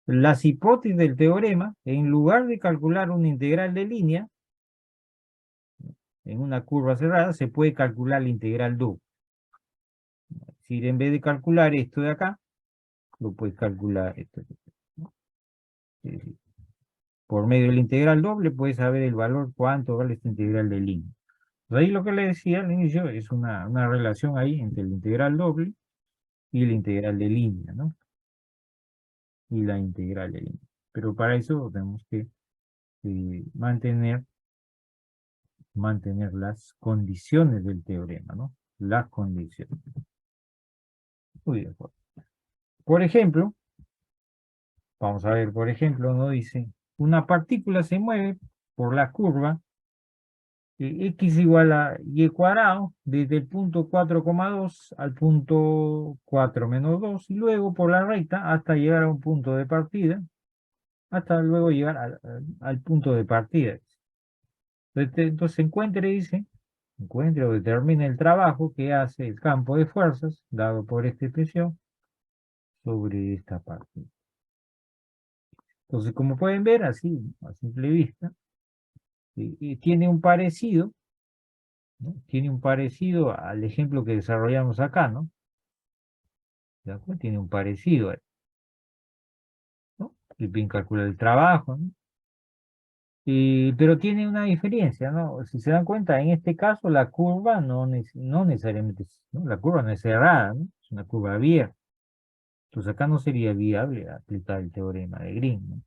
las hipótesis del teorema, en lugar de calcular una integral de línea, en una curva cerrada, se puede calcular la integral doble. Es decir, en vez de calcular esto de acá, lo puedes calcular esto de acá, ¿no? Es decir, por medio de la integral doble puedes saber el valor cuánto vale esta integral de línea. Pues ahí lo que le decía al inicio es una relación ahí entre la integral doble y la integral de línea, ¿no? Y la integral de línea. Pero para eso tenemos que mantener las condiciones del teorema, ¿no? Las condiciones. Muy de acuerdo. Por ejemplo, vamos a ver, por ejemplo, ¿no? Dice, una partícula se mueve por la curva X igual a Y cuadrado desde el punto 4,2 al punto 4 menos 2 y luego por la recta hasta llegar a un punto de partida, hasta luego llegar al punto de partida. Entonces encuentre o determine el trabajo que hace el campo de fuerzas dado por esta expresión sobre esta partida. Entonces, como pueden ver, así, a simple vista, tiene un parecido, ¿no? Tiene un parecido al ejemplo que desarrollamos acá, ¿no? ¿De acuerdo? Tiene un parecido ahí, ¿no? Y bien calcula el trabajo, ¿no? Pero tiene una diferencia, ¿no? Si se dan cuenta, en este caso la curva no necesariamente, ¿no? La curva no es cerrada, ¿no? Es una curva abierta. Entonces acá no sería viable aplicar el teorema de Green, ¿no?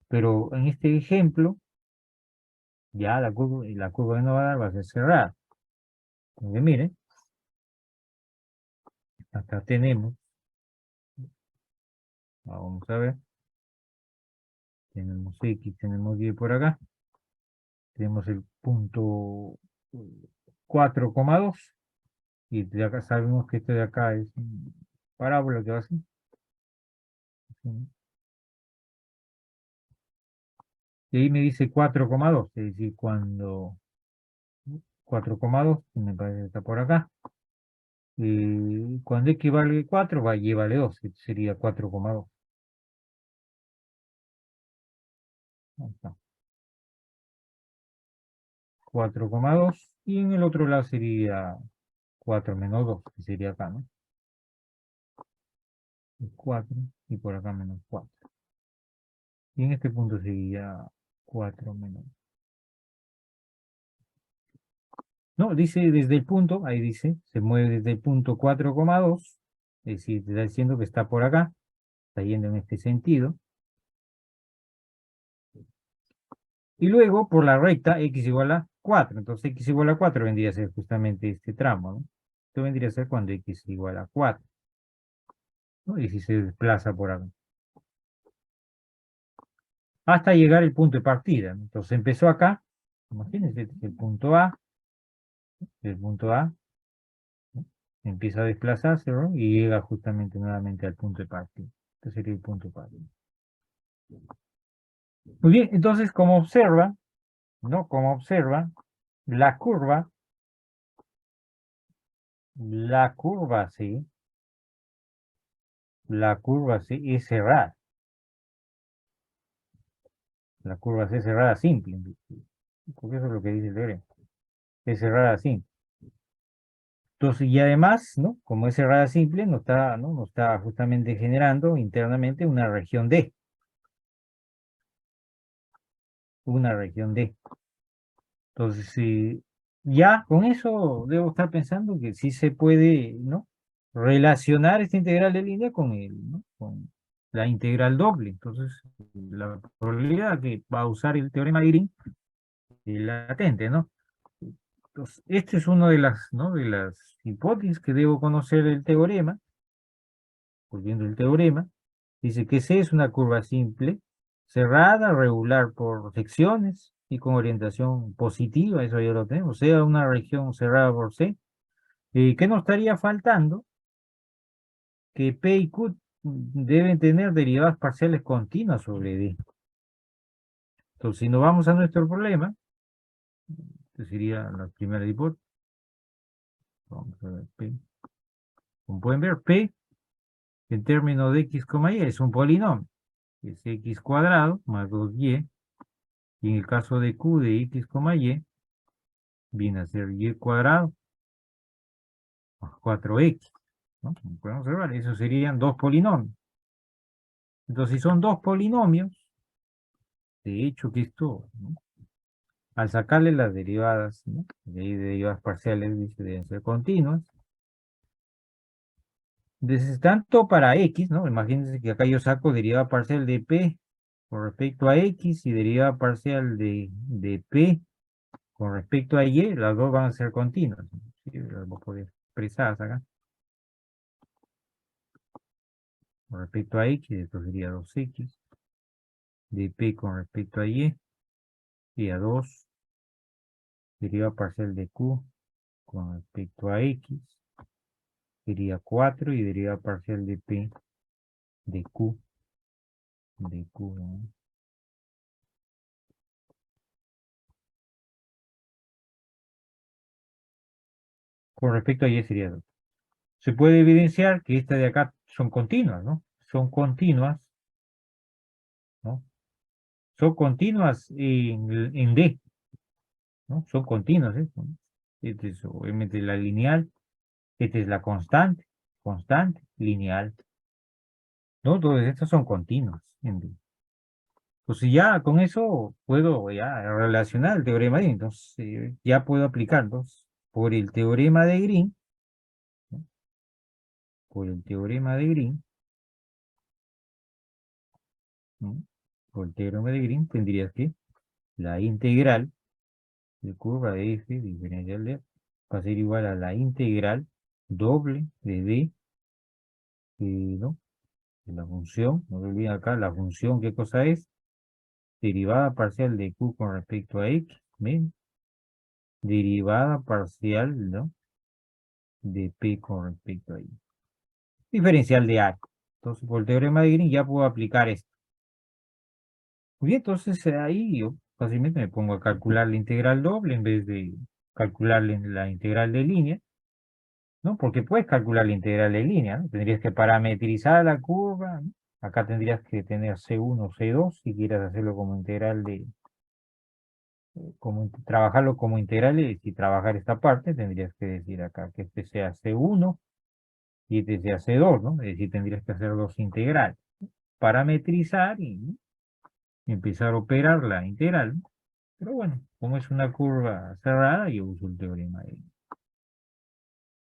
Pero en este ejemplo, ya la curva que nos va a dar va a ser cerrada. Entonces miren, acá tenemos, vamos a ver, tenemos X, tenemos Y por acá, tenemos el punto 4,2 Y de acá sabemos que esto de acá es parábola que va así. Y ahí me dice 4,2, es decir, cuando 4,2, me parece que está por acá. Y cuando x vale 4, va, y vale 2, sería 4,2. Ahí está. 4,2 y en el otro lado sería 4 menos 2, que sería acá, ¿no? 4 y por acá menos 4. Y en este punto sería 4 menos. No, dice desde el punto, ahí dice, se mueve desde el punto 4,2, es decir, te está diciendo que está por acá, está yendo en este sentido. Y luego por la recta x igual a 4, entonces x igual a 4 vendría a ser justamente este tramo, ¿no? Esto vendría a ser cuando x igual a 4, ¿no? Y si se desplaza por acá. Hasta llegar al punto de partida, ¿no? Entonces empezó acá, imagínense, este es el punto A, ¿no? Empieza a desplazarse, ¿no? Y llega justamente nuevamente al punto de partida. Este sería el punto de partida. Muy bien, entonces como observa, ¿no? Como observa, la curva, sí, es cerrada. La curva C es cerrada simple, porque eso es lo que dice el teorema. Es cerrada simple. Entonces, y además, ¿no? Como es cerrada simple, nos está justamente generando internamente una región D. Una región D. Entonces, ya con eso debo estar pensando que sí se puede, ¿no? Relacionar esta integral de línea con ¿no? Con la integral doble. Entonces, la probabilidad que va a usar el teorema de Green es latente, ¿no? Entonces, esta es una de las, ¿no? De las hipótesis que debo conocer del teorema. Volviendo al teorema, dice que C es una curva simple, cerrada, regular por secciones y con orientación positiva, eso ya lo tenemos, o sea, una región cerrada por C. ¿Qué nos estaría faltando? Que P y Q deben tener derivadas parciales continuas sobre D. Entonces, si nos vamos a nuestro problema, esta sería la primera hipótesis. Vamos a ver P. Como pueden ver, P en términos de x, y es un polinomio. Es x cuadrado más 2y. Y en el caso de q de x, y, viene a ser y cuadrado más 4x, ¿no? Como podemos observar, esos serían dos polinomios. Entonces, si son dos polinomios, de hecho que esto, ¿no? Al sacarle las derivadas, ¿no? De ahí derivadas parciales, dice, deben ser continuas. Entonces, tanto para x, ¿no? Imagínense que acá yo saco derivada parcial de p con respecto a x y derivada parcial de p con respecto a y, las dos van a ser continuas. ¿Sí? Las voy a poder expresar acá. Con respecto a x, esto sería 2x, de p con respecto a y, sería 2, derivada parcial de q con respecto a x, sería 4, y derivada parcial de p de q, ¿no? Con respecto a y sería 2. Se puede evidenciar que estas de acá son continuas, ¿no? Son continuas, ¿no? Son continuas en D, ¿no? Son continuas, ¿eh? Esta es obviamente la lineal, esta es la constante, lineal, ¿no? Todas estas son continuas en D. Pues si ya con eso puedo ya relacionar el teorema de Green, entonces ya puedo aplicar, entonces, por el teorema de Green, ¿no? Por el teorema de Green, ¿no? Por el teorema de Green tendrías que la integral de curva de f diferencial de va a ser igual a la integral doble de d, ¿no? De la función, no olviden acá, la función, ¿qué cosa es? Derivada parcial de q con respecto a x, menos derivada parcial, ¿no? de P con respecto a Y. Diferencial de área. Entonces, por el teorema de Green ya puedo aplicar esto. Muy bien, entonces ahí yo fácilmente me pongo a calcular la integral doble en vez de calcular la integral de línea, ¿no? Porque puedes calcular la integral de línea, ¿no? Tendrías que parametrizar la curva, ¿no? Acá tendrías que tener C1, C2, si quieres hacerlo como integral de, trabajarlo como integral y trabajar esta parte, tendrías que decir acá que este sea C1 y este sea C2, ¿no? Es decir, tendrías que hacer dos integrales. Parametrizar y, ¿no? Empezar a operar la integral, ¿no? Pero bueno, como es una curva cerrada, yo uso el teorema de...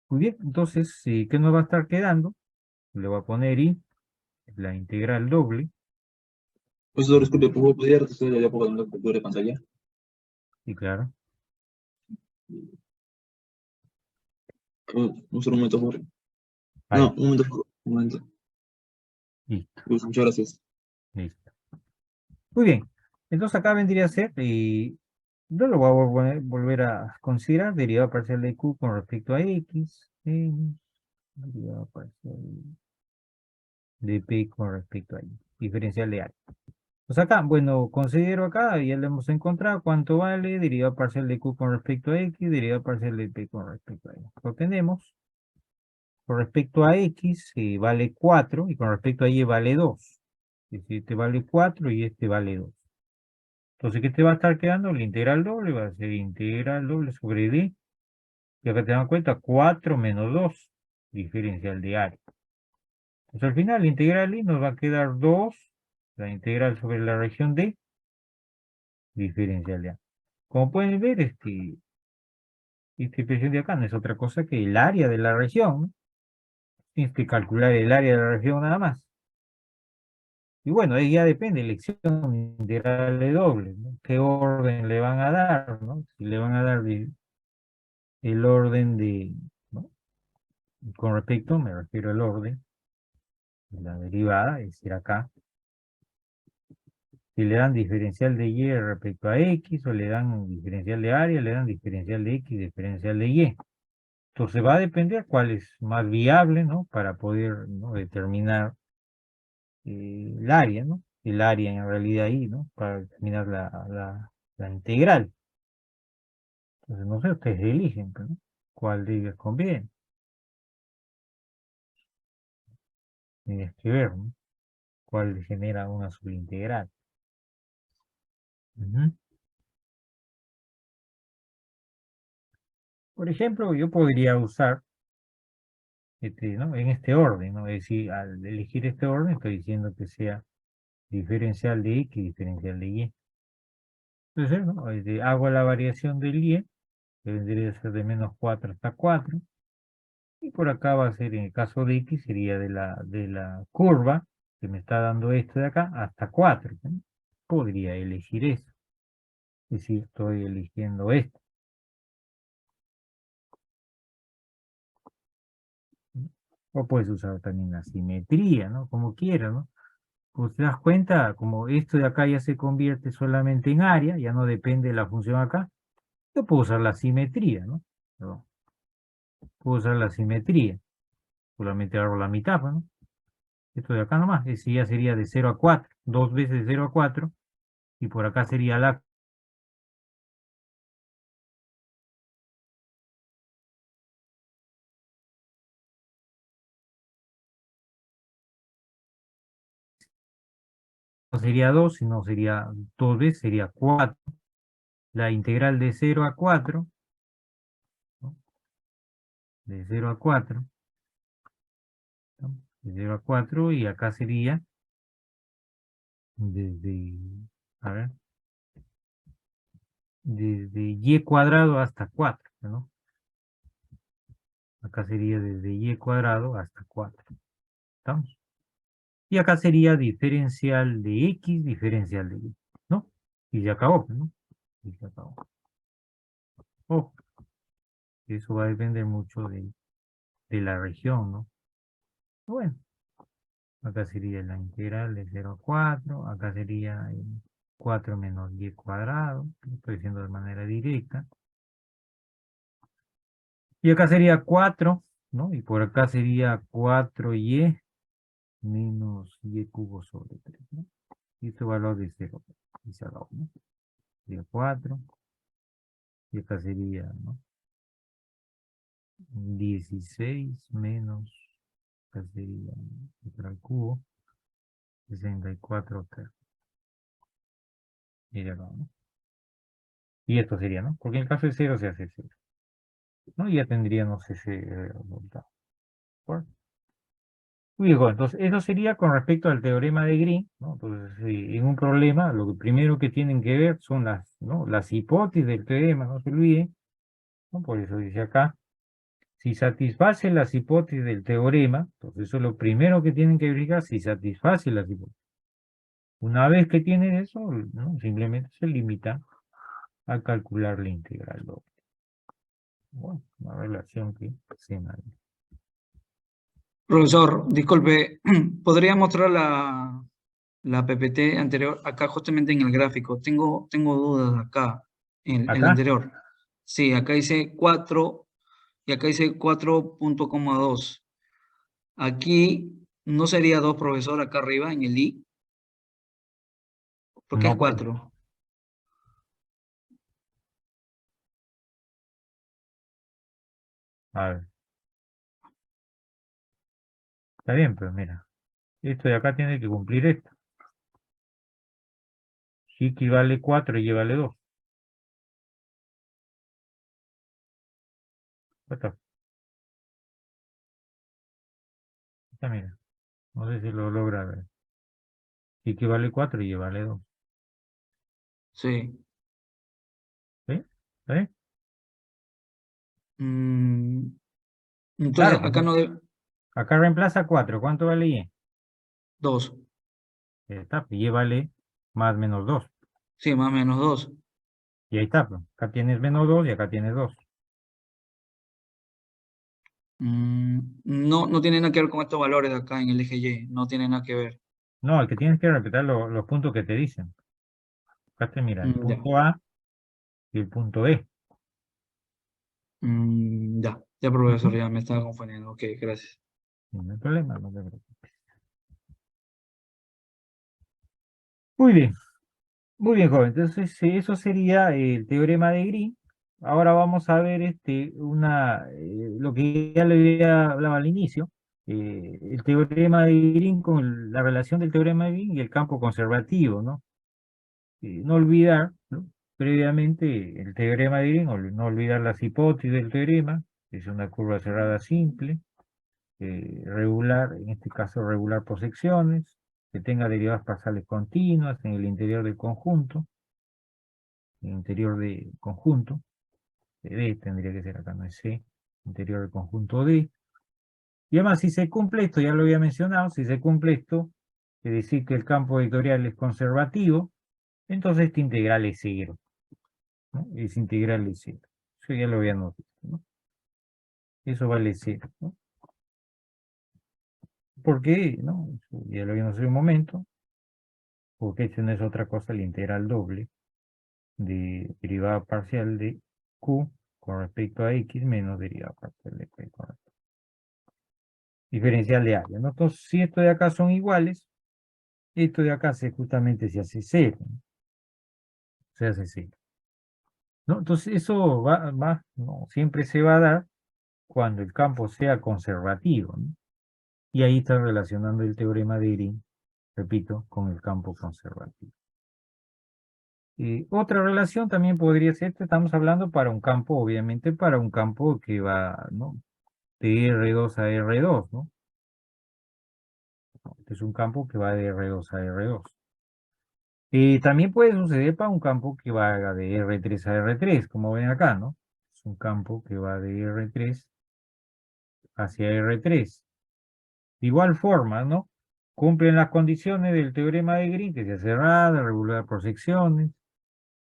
Muy bien, entonces, ¿qué nos va a estar quedando? Le voy a poner I, la integral doble, Profesor, disculpe, ¿podría retroceder ya poco la captura de pantalla? y claro, Un solo momento, por favor. ahí, No, un momento, por favor, un momento. listo, Muchas gracias. listo. Muy bien, entonces acá vendría a ser, y yo lo voy a volver a considerar, derivada parcial de Q con respecto a X, derivada parcial de P con respecto a Y, diferencial de A. Pues acá, bueno, considero acá, ya le hemos encontrado cuánto vale derivada parcial de Q con respecto a X, derivada parcial de P con respecto a Y. Lo tenemos. Con respecto a X vale 4 y con respecto a Y vale 2. Es decir, este vale 4 y este vale 2. Entonces, ¿qué te va a estar quedando? La integral doble va a ser integral doble sobre D. Y acá te dan cuenta 4 menos 2, diferencial de área. Entonces, al final, la integral I nos va a quedar 2, la integral sobre la región D, diferencial de área. Como pueden ver, esta expresión de acá no es otra cosa que el área de la región, ¿no? Tienes que calcular el área de la región nada más. Y bueno, ahí ya depende, elección integral de doble, ¿no? ¿Qué orden le van a dar, ¿no? Si le van a dar el orden de, ¿no? Con respecto, me refiero al orden de la derivada, es decir, acá. Si le dan diferencial de Y respecto a X, o le dan diferencial de área, le dan diferencial de X, diferencial de Y. Entonces va a depender cuál es más viable, ¿no? Para poder, ¿no? Determinar el área, ¿no? El área en realidad ahí, ¿no? Para determinar la integral. Entonces, no sé, ustedes eligen, pues, ¿no? ¿Cuál de ellos conviene? Tienes que ver, ¿no? ¿Cuál genera una subintegral? Ujú. Por ejemplo, yo podría usar, ¿no? En este orden, ¿no? Es decir, al elegir este orden, estoy diciendo que sea diferencial de X y diferencial de Y. Entonces, ¿no? Hago la variación del Y, que vendría a ser de menos 4 hasta 4. Y por acá va a ser, en el caso de X, sería de la curva que me está dando esto de acá hasta 4, ¿no? Podría elegir eso. Es decir, estoy eligiendo esto. ¿No? O puedes usar también la simetría, ¿no? Como quieras, ¿no? Pues te das cuenta, como esto de acá ya se convierte solamente en área, ya no depende de la función acá, yo puedo usar la simetría, ¿no? Perdón. Puedo usar la simetría. Solamente agarro la mitad, ¿no? Esto de acá nomás, ese ya sería de 0 a 4, 2 veces 0 a 4, y por acá sería la no sería 2, sino sería 2 veces, sería 4. La integral de 0 a 4, ¿no? De 0 a 4, ¿no? De 0 a 4, y acá sería desde, a ver, desde y cuadrado hasta 4, ¿no? Acá sería desde y cuadrado hasta 4. ¿Estamos? Y acá sería diferencial de x, diferencial de y, ¿no? Y se acabó, ¿no? Y se acabó. Ojo, eso va a depender mucho de la región, ¿no? Bueno, acá sería la integral de 0 a 4, acá sería 4 menos y cuadrado, lo estoy diciendo de manera directa. Y acá sería 4 ¿no? Y por acá sería 4y menos y cubo sobre 3, ¿no? Y este valor de 0, dice acá, ¿no? Sería 4, y acá sería, ¿no? 16 menos, acá sería, ¿no? Al cubo, 64 acá. Y de acá, ¿no? Y esto sería, ¿no? Porque en el caso de 0 se hace 0, ¿no? Y ya tendríamos ese resultado. ¿Por? Digo, entonces, eso sería con respecto al teorema de Green, ¿no? Entonces, en un problema, lo primero que tienen que ver son las, ¿no? Las hipótesis del teorema, no se olviden, ¿no? Por eso dice acá, si satisface las hipótesis del teorema, entonces eso es lo primero que tienen que verificar, si satisface las hipótesis. Una vez que tienen eso, ¿no? Simplemente se limita a calcular la integral doble. Bueno, una relación que se maneja. Profesor, disculpe, ¿podría mostrar la PPT anterior acá justamente en el gráfico? Tengo dudas acá, en el Acá, anterior. Sí, acá dice 4 y acá dice 4.2. Aquí no sería 2, profesor, acá arriba en el I, porque es no, pues, 4. a ver, está bien, pero mira, esto de acá tiene que cumplir esto. Si equivale 4 y vale 2. Está, mira, no sé si lo logra ver. Si equivale 4 y vale 2. Sí. ¿Sí? ¿Está bien? Mm, entonces Claro, pues acá no. no debe... Acá reemplaza 4. ¿Cuánto vale y? 2. Está, pues y vale más menos 2. Sí, más o menos 2. Y ahí está, pues. Acá tienes menos 2 y acá tienes 2. No, no tiene nada que ver con estos valores de acá en el eje Y. No tiene nada que ver. No, el que tienes que respetar los puntos que te dicen. Acá te mira el Ya. punto A y el punto E. Ya, profesor, Ujú. ya me estaba confundiendo. Ok, gracias. No hay problema, no te preocupes. Muy bien. Muy bien, joven. Entonces, eso sería el teorema de Green. Ahora vamos a ver lo que ya le había hablado al inicio, el teorema de Green con la relación del teorema de Green y el campo conservativo, ¿no? No olvidar, ¿no? Previamente el teorema de Green, no olvidar las hipótesis del teorema, es una curva cerrada simple, regular, en este caso regular por secciones, que tenga derivadas parciales continuas en el interior del conjunto. Interior de conjunto, D tendría que ser acá, no es C, interior del conjunto D. Y además, si se cumple esto, ya lo había mencionado, si se cumple esto, es decir que el campo vectorial es conservativo, entonces esta integral es cero, ¿no? Es integral de cero. Eso ya lo habíamos visto, ¿no? Eso vale cero, ¿no? ¿Por qué? ¿No? Eso ya lo habíamos visto un momento, porque esto no es otra cosa, la integral doble de derivada parcial de Q con respecto a X menos derivada parcial de P con respecto diferencial de área, ¿no? Entonces, si estos de acá son iguales, esto de acá justamente se hace cero, ¿no? Se hace cero, ¿no? Entonces, eso no, siempre se va a dar cuando el campo sea conservativo, ¿no? Y ahí está relacionando el teorema de Green, repito, con el campo conservativo. Otra relación también podría ser, estamos hablando para un campo, obviamente, para un campo que va, ¿no? De R2 a R2, ¿no? Este es un campo que va de R2 a R2. También puede suceder para un campo que va de R3 a R3, como ven acá, ¿no? Es un campo que va de R3 hacia R3. De igual forma, ¿no? Cumplen las condiciones del teorema de Green, que sea cerrada, regular por secciones,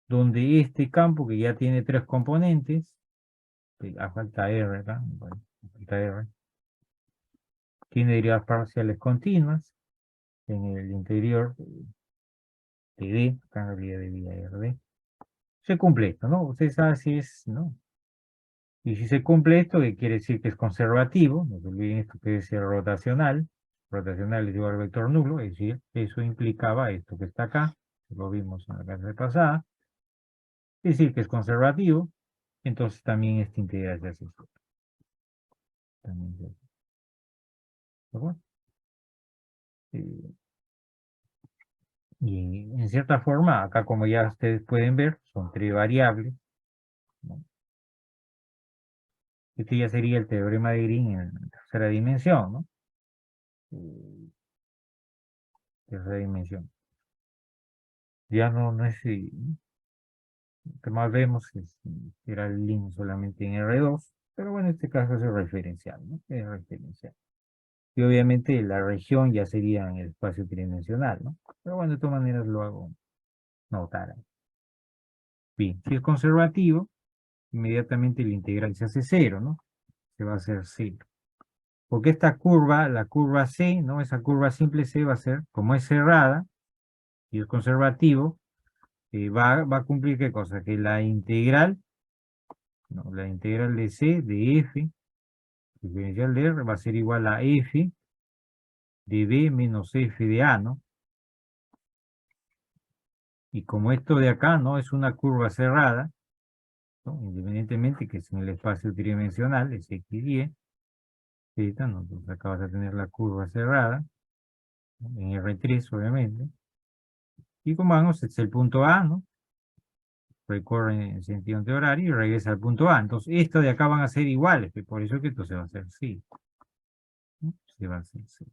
donde este campo que ya tiene 3 componentes, falta R acá, bueno, falta R, tiene derivadas parciales continuas en el interior de D, acá en realidad de RD. Se cumple esto, ¿no? Usted sabe si es, ¿no? Y si se cumple esto, que quiere decir que es conservativo, no se olviden esto que es rotacional. Rotacional es igual al vector nulo, es decir, eso implicaba esto que está acá, lo vimos en la clase pasada. Es decir, que es conservativo, entonces también esta integral se hace cero. También se hace. ¿De acuerdo? Y en cierta forma, acá como ya ustedes pueden ver, son tres variables, ¿no? Este ya sería el teorema de Green en tercera dimensión, ¿no? Tercera dimensión. Ya no es, lo que más vemos es era el link solamente en R2, pero bueno, en este caso es referencial, ¿no? Es referencial. Y obviamente la región ya sería en el espacio tridimensional, ¿no? Pero bueno, de todas maneras lo hago notar. Bien, si es conservativo, inmediatamente la integral se hace cero, ¿no? Se va a hacer cero. Porque esta curva, la curva C, ¿no? Esa curva simple C va a ser, como es cerrada y es conservativo, va a cumplir ¿qué cosa? Que la integral, no, la integral de C, de F, diferencial de R, va a ser igual a F de B menos F de A, ¿no? Y como esto de acá no es una curva cerrada, ¿no? Independientemente que es en el espacio tridimensional, es X, Y, ¿sí? ¿No? Entonces acá vas a tener la curva cerrada, ¿no? En R3 obviamente. Y como vamos, este es el punto A, ¿no? Recorre en sentido antihorario y regresa al punto A. Entonces, estas de acá van a ser iguales, que por eso que esto se va a hacer sí. ¿No? Se va a hacer sí.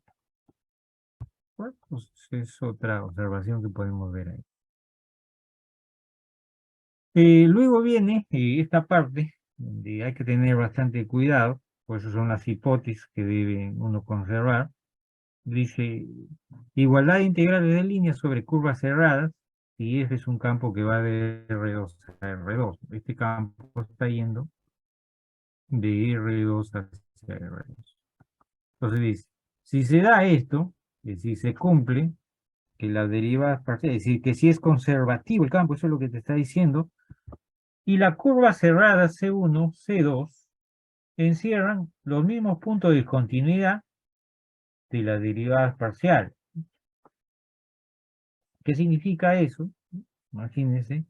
Bueno, pues es otra observación que podemos ver ahí. Luego viene esta parte, donde hay que tener bastante cuidado, por eso son las hipótesis que debe uno conservar. Dice, igualdad de integrales de líneas sobre curvas cerradas, y F es un campo que va de R2 a R2. Este campo está yendo de R2 hacia R2. Entonces dice, si se da esto, es decir, se cumple que la derivada parcial, es decir, que si es conservativo el campo, eso es lo que te está diciendo, y la curva cerrada C1, C2, encierran los mismos puntos de discontinuidad de la derivada parcial. ¿Qué significa eso? Imagínense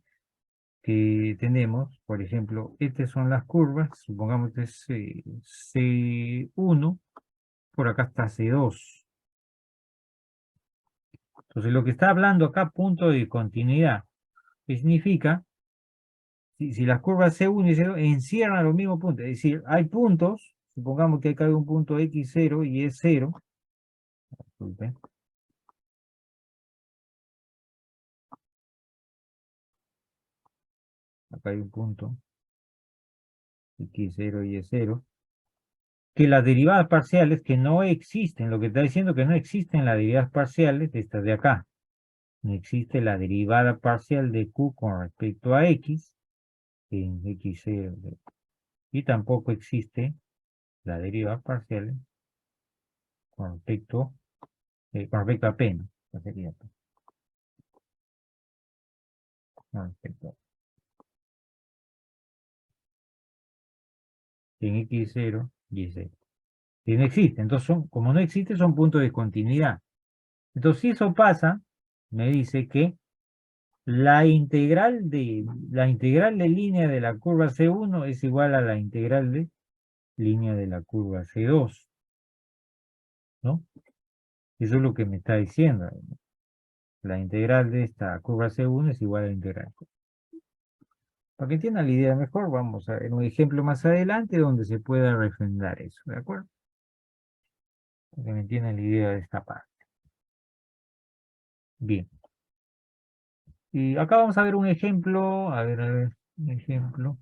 que tenemos, por ejemplo, estas son las curvas, supongamos que es C1, por acá está C2. Entonces lo que está hablando acá, punto de continuidad, que significa, si las curvas C1 y C2 encierran los mismos puntos, es decir, hay puntos, supongamos que acá hay un punto X0 y es 0, disculpen. Acá hay un punto X0 y es 0, que las derivadas parciales que no existen, lo que está diciendo que no existen las derivadas parciales de estas de acá. No existe la derivada parcial de Q con respecto a X en X0. Y tampoco existe la derivada parcial con respecto a P, ¿no? Esa sería P. Con respecto a en X0 y Z. Y no existe. Entonces, como no existe, son puntos de continuidad. Entonces, si eso pasa, me dice que la integral de línea de la curva C1 es igual a la integral de línea de la curva C2, ¿no? Eso es lo que me está diciendo. La integral de esta curva C1 es igual a la integral. Para que entiendan la idea mejor, vamos a ver un ejemplo más adelante donde se pueda refrendar eso, ¿de acuerdo? Para que me entiendan la idea de esta parte. Bien. Y acá vamos a ver un ejemplo, a ver, un ejemplo.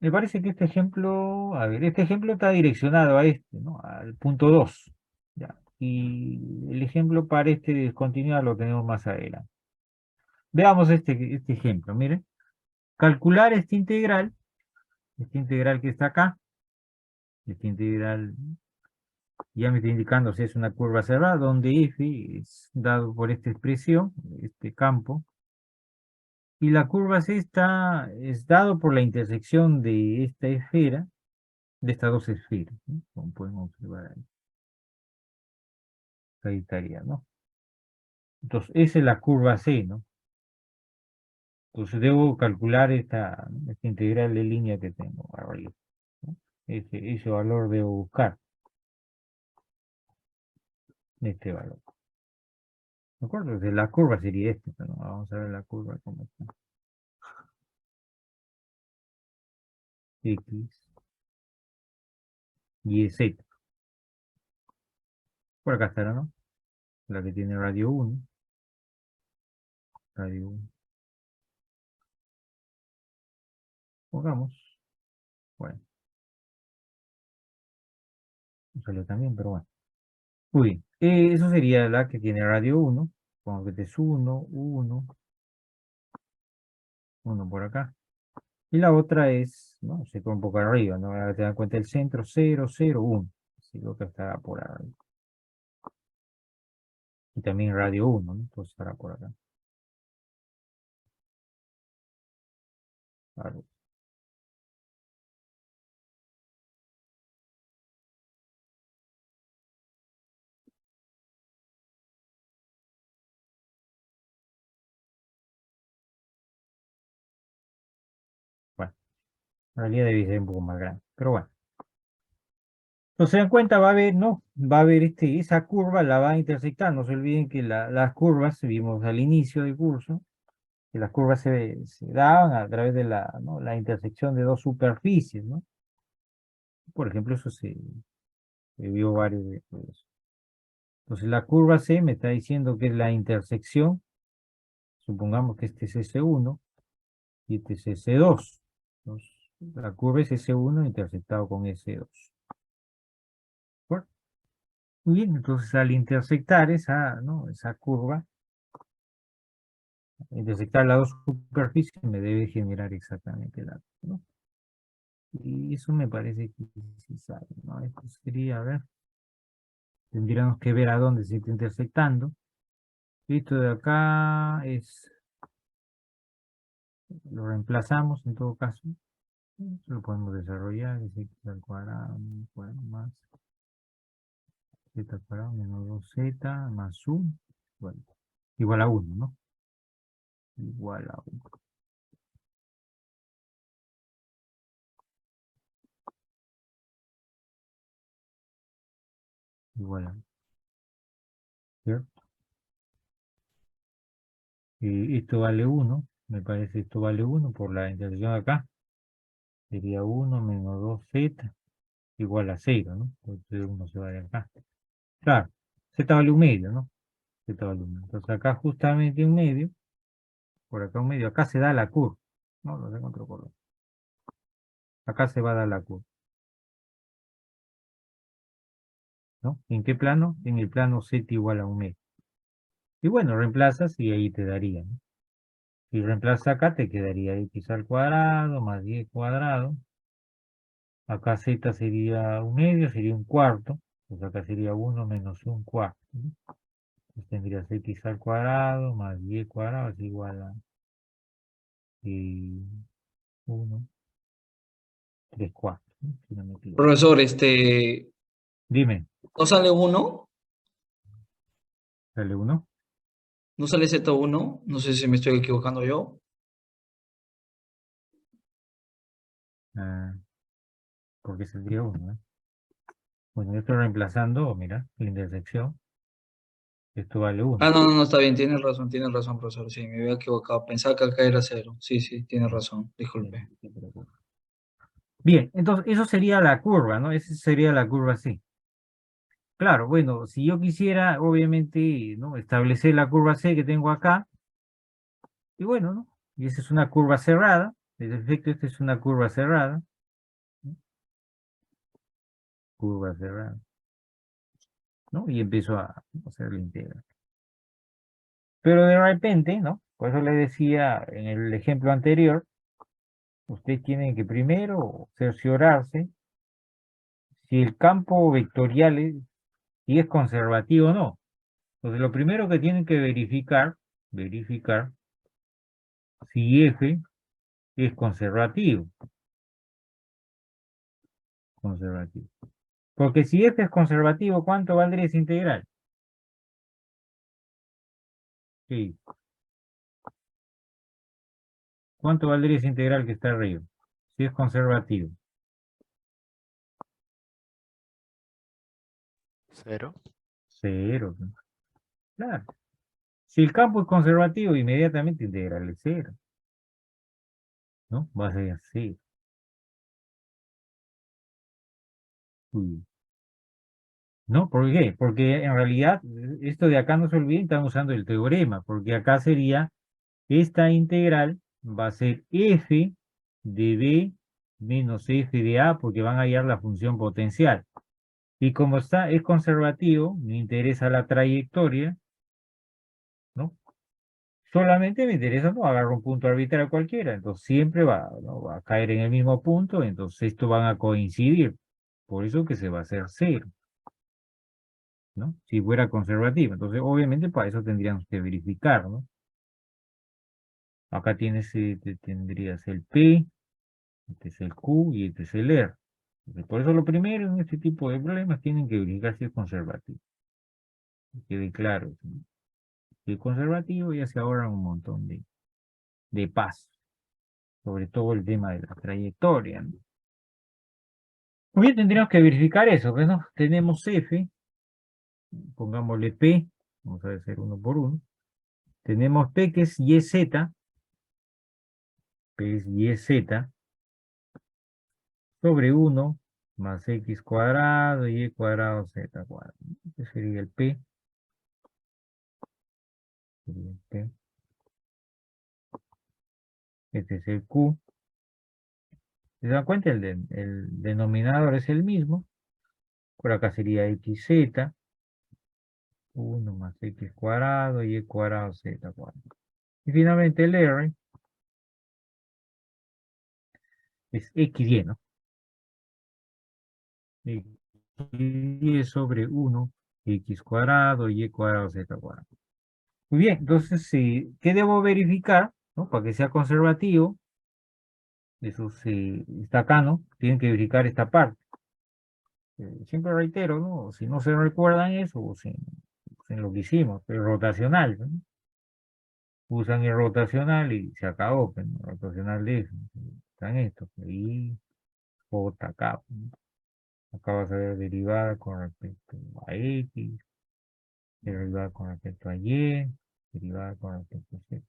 Me parece que este ejemplo, a ver, este ejemplo está direccionado a este, ¿no? Al punto 2. Ya. Y el ejemplo para este de discontinuidad lo tenemos más adelante. Veamos este ejemplo, miren. Calcular esta integral que está acá, esta integral ya me está indicando si es una curva cerrada, donde f es dado por esta expresión, este campo, Y la curva C es dado por la intersección de esta esfera, de estas dos esferas, ¿no? Como pueden observar ahí. Ahí estaría, ¿no? Entonces, esa es la curva C, ¿no? Entonces debo calcular esta integral de línea que tengo arriba, ¿no? Ese valor debo buscar. Este valor. ¿De acuerdo? Entonces, la curva sería esta, ¿no? Vamos a ver la curva cómo está. X, Y, Z. Por acá estará, ¿no? La que tiene radio 1. Radio 1. Pongamos. Bueno. No salió también, pero bueno. Muy bien. Eso sería la que tiene radio 1. Pongo que este es 1, 1. 1 por acá. Y la otra es, ¿no? Se pone un poco arriba, ¿no? Ahora te dan cuenta el centro, 0, 0, 1. Así lo que estará por arriba. Y también radio 1, ¿no? Entonces estará por acá. Vale. Bueno, en realidad debe ser un poco más grande, pero bueno. Entonces se dan cuenta, va a haber, ¿no? Va a haber esa curva, la va a intersectar. No se olviden que las curvas, vimos al inicio del curso, que las curvas se daban a través de ¿no? la intersección de dos superficies, ¿no? Por ejemplo, eso se vio varios de eso. Entonces la curva C me está diciendo que es la intersección, supongamos que este es S1 y este es S2. Entonces, la curva es S1 intersectado con S2. ¿De Muy bien, entonces al intersectar ¿no? esa curva, intersectar las dos superficies me debe generar exactamente la, ¿no? Y eso me parece que sí sabe, ¿no? Esto sería, a ver, tendríamos que ver a dónde se está intersectando. Esto de acá lo reemplazamos en todo caso. Lo podemos desarrollar, es x al cuadrado, bueno, más z al cuadrado menos 2z más 1, bueno, igual a 1, ¿no? Igual a 1. Igual a 1. ¿Cierto? Y esto vale 1, me parece esto vale 1 por la intersección de acá. Sería 1 menos 2z igual a 0, ¿no? Entonces 1 se va de acá. Claro, z vale 1 medio, ¿no? Z vale 1. Entonces acá justamente 1 medio, por acá 1 medio, acá se da la curva. No, lo tengo otro color. Acá se va a dar la curva. ¿No? ¿En qué plano? En el plano z igual a 1 medio. Y bueno, reemplazas y ahí te daría, ¿no? Si reemplazas acá, te quedaría x al cuadrado más 10 cuadrado. Acá z sería 1 medio, sería 1 cuarto. Pues acá sería 1 menos 1 cuarto, ¿no? Entonces tendrías x al cuadrado más 10 cuadrado es igual a 1, 3 cuartos, ¿no? Si no me equivoco. Profesor, Dime, ¿no sale 1? sale 1. ¿No sale Z1? No sé si me estoy equivocando yo. Porque saldría 1, ¿eh? Bueno, yo estoy reemplazando, mira, la intersección. Esto vale 1. Ah, no, está bien, tienes razón, profesor. Sí, me había equivocado. Pensaba que acá era 0. Sí, tienes razón, disculpe. Bien, entonces eso sería la curva, ¿no? Esa sería la curva así. Claro, bueno, si yo quisiera, obviamente, ¿no? Establecer la curva C que tengo acá, y bueno, ¿no? Y esa es una curva cerrada, en efecto, esta es una curva cerrada, ¿no? Curva cerrada, ¿no? Y empiezo a hacer la integral. Pero de repente, ¿no? Por eso le decía en el ejemplo anterior, usted tiene que primero cerciorarse si el campo vectorial si es conservativo o no. Entonces, lo primero que tienen que verificar si f es conservativo. Conservativo. Porque si f es conservativo, ¿cuánto valdría esa integral? Sí. ¿Cuánto valdría esa integral que está arriba? Si es conservativo. 0. 0. Claro. Si el campo es conservativo, inmediatamente integral es 0. ¿No? Va a ser así. Uy. ¿No? ¿Por qué? Porque en realidad, esto de acá no se olviden, están usando el teorema, porque acá sería, esta integral va a ser f de b menos f de a, porque van a hallar la función potencial. Y como es conservativo, me interesa la trayectoria, ¿no? Solamente me interesa, no, agarro un punto arbitrario cualquiera, entonces siempre va, ¿no? Va a caer en el mismo punto, entonces estos van a coincidir. Por eso que se va a hacer 0, ¿no? Si fuera conservativo. Entonces, obviamente, para eso tendríamos que verificar, ¿no? Acá tendrías el P, este es el Q y este es el R. Entonces, por eso lo primero en este tipo de problemas tienen que verificar si es conservativo. Que quede claro, ¿no? Si es conservativo ya se ahorran un montón de pasos, sobre todo el tema de la trayectoria, ¿no? Muy bien, tendríamos que verificar eso, pues, ¿no? Tenemos F, pongámosle P, vamos a hacer uno por uno. Tenemos P que es YZ, P es YZ, sobre 1 más X cuadrado y Y cuadrado Z cuadrado. Este sería el P. Sería el P. Este es el Q. ¿Se dan cuenta? El denominador es el mismo. Por acá sería XZ. 1 más X cuadrado y Y cuadrado Z cuadrado. Y finalmente el R es XY, ¿no? Y sobre 1, X cuadrado y Y cuadrado Z cuadrado. Muy bien, entonces, ¿qué debo verificar? ¿No? Para que sea conservativo, eso está acá, ¿no? Tienen que verificar esta parte. Siempre reitero, ¿no? Si no se recuerdan eso, usen lo que hicimos, el rotacional, ¿no? Usan el rotacional y se acabó, pues, ¿no? El rotacional de eso. Están estos, y J, K, ¿no? Acá vas a ver derivada con respecto a X, derivada con respecto a Y, derivada con respecto a Z.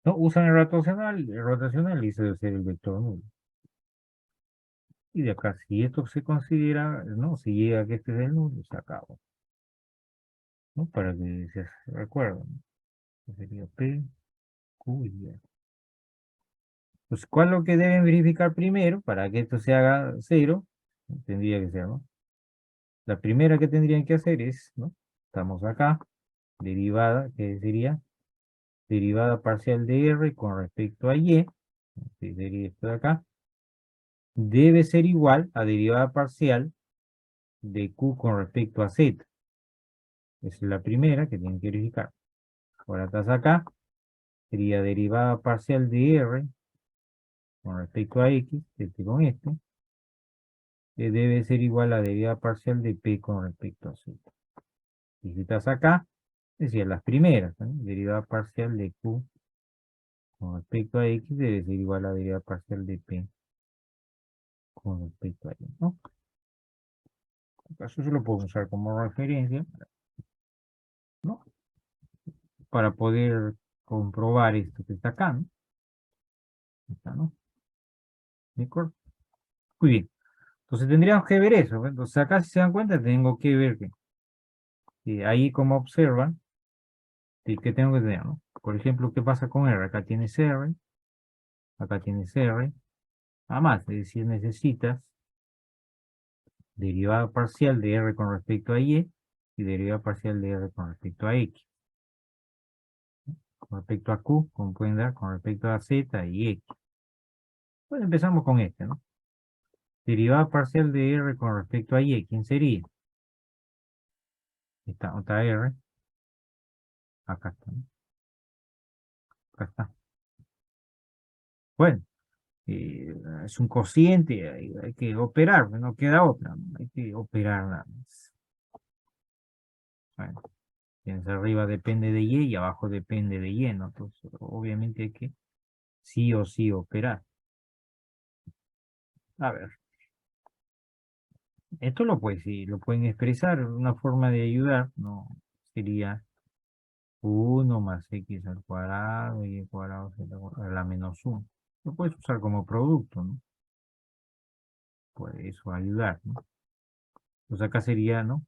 No, usan el rotacional y se debe ser el vector nulo. Y de acá, si esto se considera, ¿no? Si llega a que este es el nulo, se acaba, ¿no? Para que se recuerden. Sería P, Q y Y. Pues, ¿cuál es lo que deben verificar primero para que esto se haga 0? Tendría que ser, ¿no? La primera que tendrían que hacer es, ¿no? Estamos acá, derivada, que sería derivada parcial de R con respecto a Y, que sería esto de acá, debe ser igual a derivada parcial de Q con respecto a Z. Esa es la primera que tienen que verificar. Ahora estás acá, sería derivada parcial de R con respecto a X, este con este, que debe ser igual a derivada parcial de P con respecto a Z. Y si estás acá, decía las primeras, ¿no? Derivada parcial de Q con respecto a X debe ser igual a derivada parcial de P con respecto a Y, ¿no? Eso se lo puedo usar como referencia, ¿no? Para poder comprobar esto que está acá, ¿no? Está, ¿no? ¿De acuerdo? Muy bien. Entonces tendríamos que ver eso, ¿no? Entonces acá, si se dan cuenta, tengo que ver que ahí, como observan, ¿qué tengo que tener, no? Por ejemplo, ¿qué pasa con R? Acá tienes R, acá tienes R. Además, es decir, necesitas derivada parcial de R con respecto a Y y derivada parcial de R con respecto a X. Con respecto a Q, como pueden dar, con respecto a Z y X. Pues empezamos con este, ¿no? Derivada parcial de R con respecto a Y, ¿quién sería? Esta otra R. Acá está, ¿no? Acá está. Bueno, es un cociente, hay que operar, no queda otra, ¿no? Hay que operar nada más. Bueno, tienes arriba depende de Y y abajo depende de Y, ¿no? Entonces, obviamente hay que sí o sí operar. A ver, esto sí, lo pueden expresar, una forma de ayudar, ¿no? Sería 1 más X al cuadrado, Y al cuadrado, Z al cuadrado, a la menos 1. Lo puedes usar como producto, ¿no? Puede eso ayudar, ¿no? Pues acá sería, ¿no?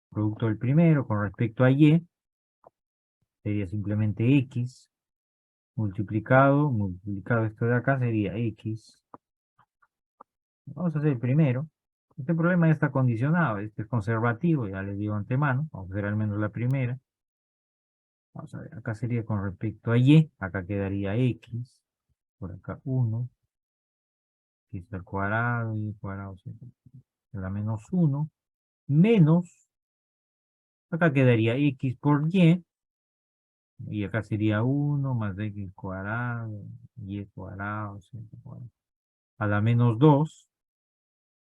Producto del primero con respecto a Y, sería simplemente X, multiplicado esto de acá sería X. Vamos a hacer el primero. Este problema ya está condicionado, este es conservativo, ya les digo antemano, vamos a hacer al menos la primera. Vamos a ver, acá sería con respecto a Y, acá quedaría X, por acá 1, X al cuadrado, Y al cuadrado, Z, a la menos 1, menos, acá quedaría X por y acá sería 1 más X cuadrado, Y cuadrado, Z cuadrado, a la menos 2,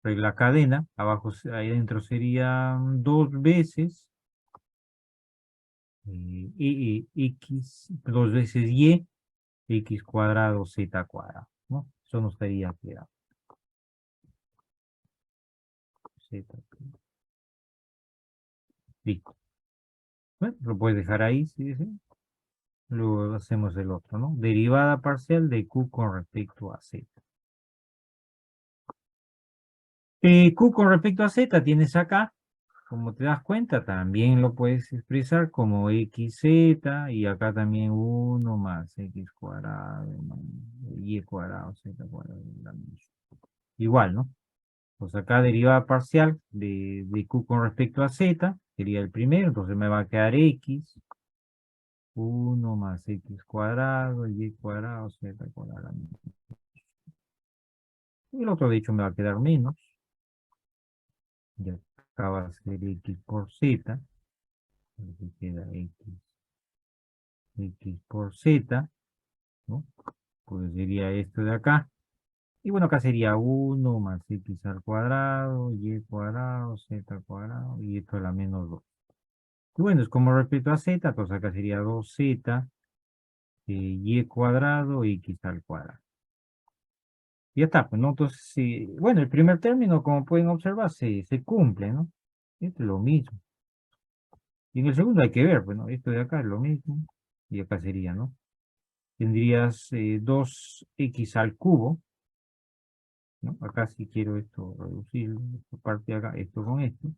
regla cadena, abajo, ahí dentro serían 2 veces, X, 2 veces Y, X cuadrado, Z cuadrado, ¿no? Eso nos estaría quedando. Z cuadrado. Listo. Bueno, lo puedes dejar ahí, sí, sí. Luego hacemos el otro, ¿no? Derivada parcial de Q con respecto a Z. Q con respecto a Z tienes acá, como te das cuenta, también lo puedes expresar como XZ y acá también 1 más X cuadrado más Y cuadrado, Z cuadrado. Igual, ¿no? Pues acá derivada parcial de Q con respecto a Z sería el primero, entonces me va a quedar X. 1 más X cuadrado, Y cuadrado, Z cuadrado. Y el otro, de hecho, me va a quedar menos. Y acá va a ser X por Z. Aquí queda X por Z, ¿no? Pues sería esto de acá. Y bueno, acá sería 1 más X al cuadrado, Y cuadrado, Z cuadrado, y esto es la menos 2. Y bueno, es como respecto a Z, pues acá sería 2Z, Y cuadrado, X al cuadrado. Y ya está, pues, ¿no? Entonces, bueno, el primer término, como pueden observar, se cumple, ¿no? Esto es lo mismo. Y en el segundo hay que ver, pues, ¿no? Esto de acá es lo mismo. Y acá sería, ¿no? Tendrías 2x al cubo, ¿no? Acá si quiero esto reducir, esta parte de acá, esto con esto.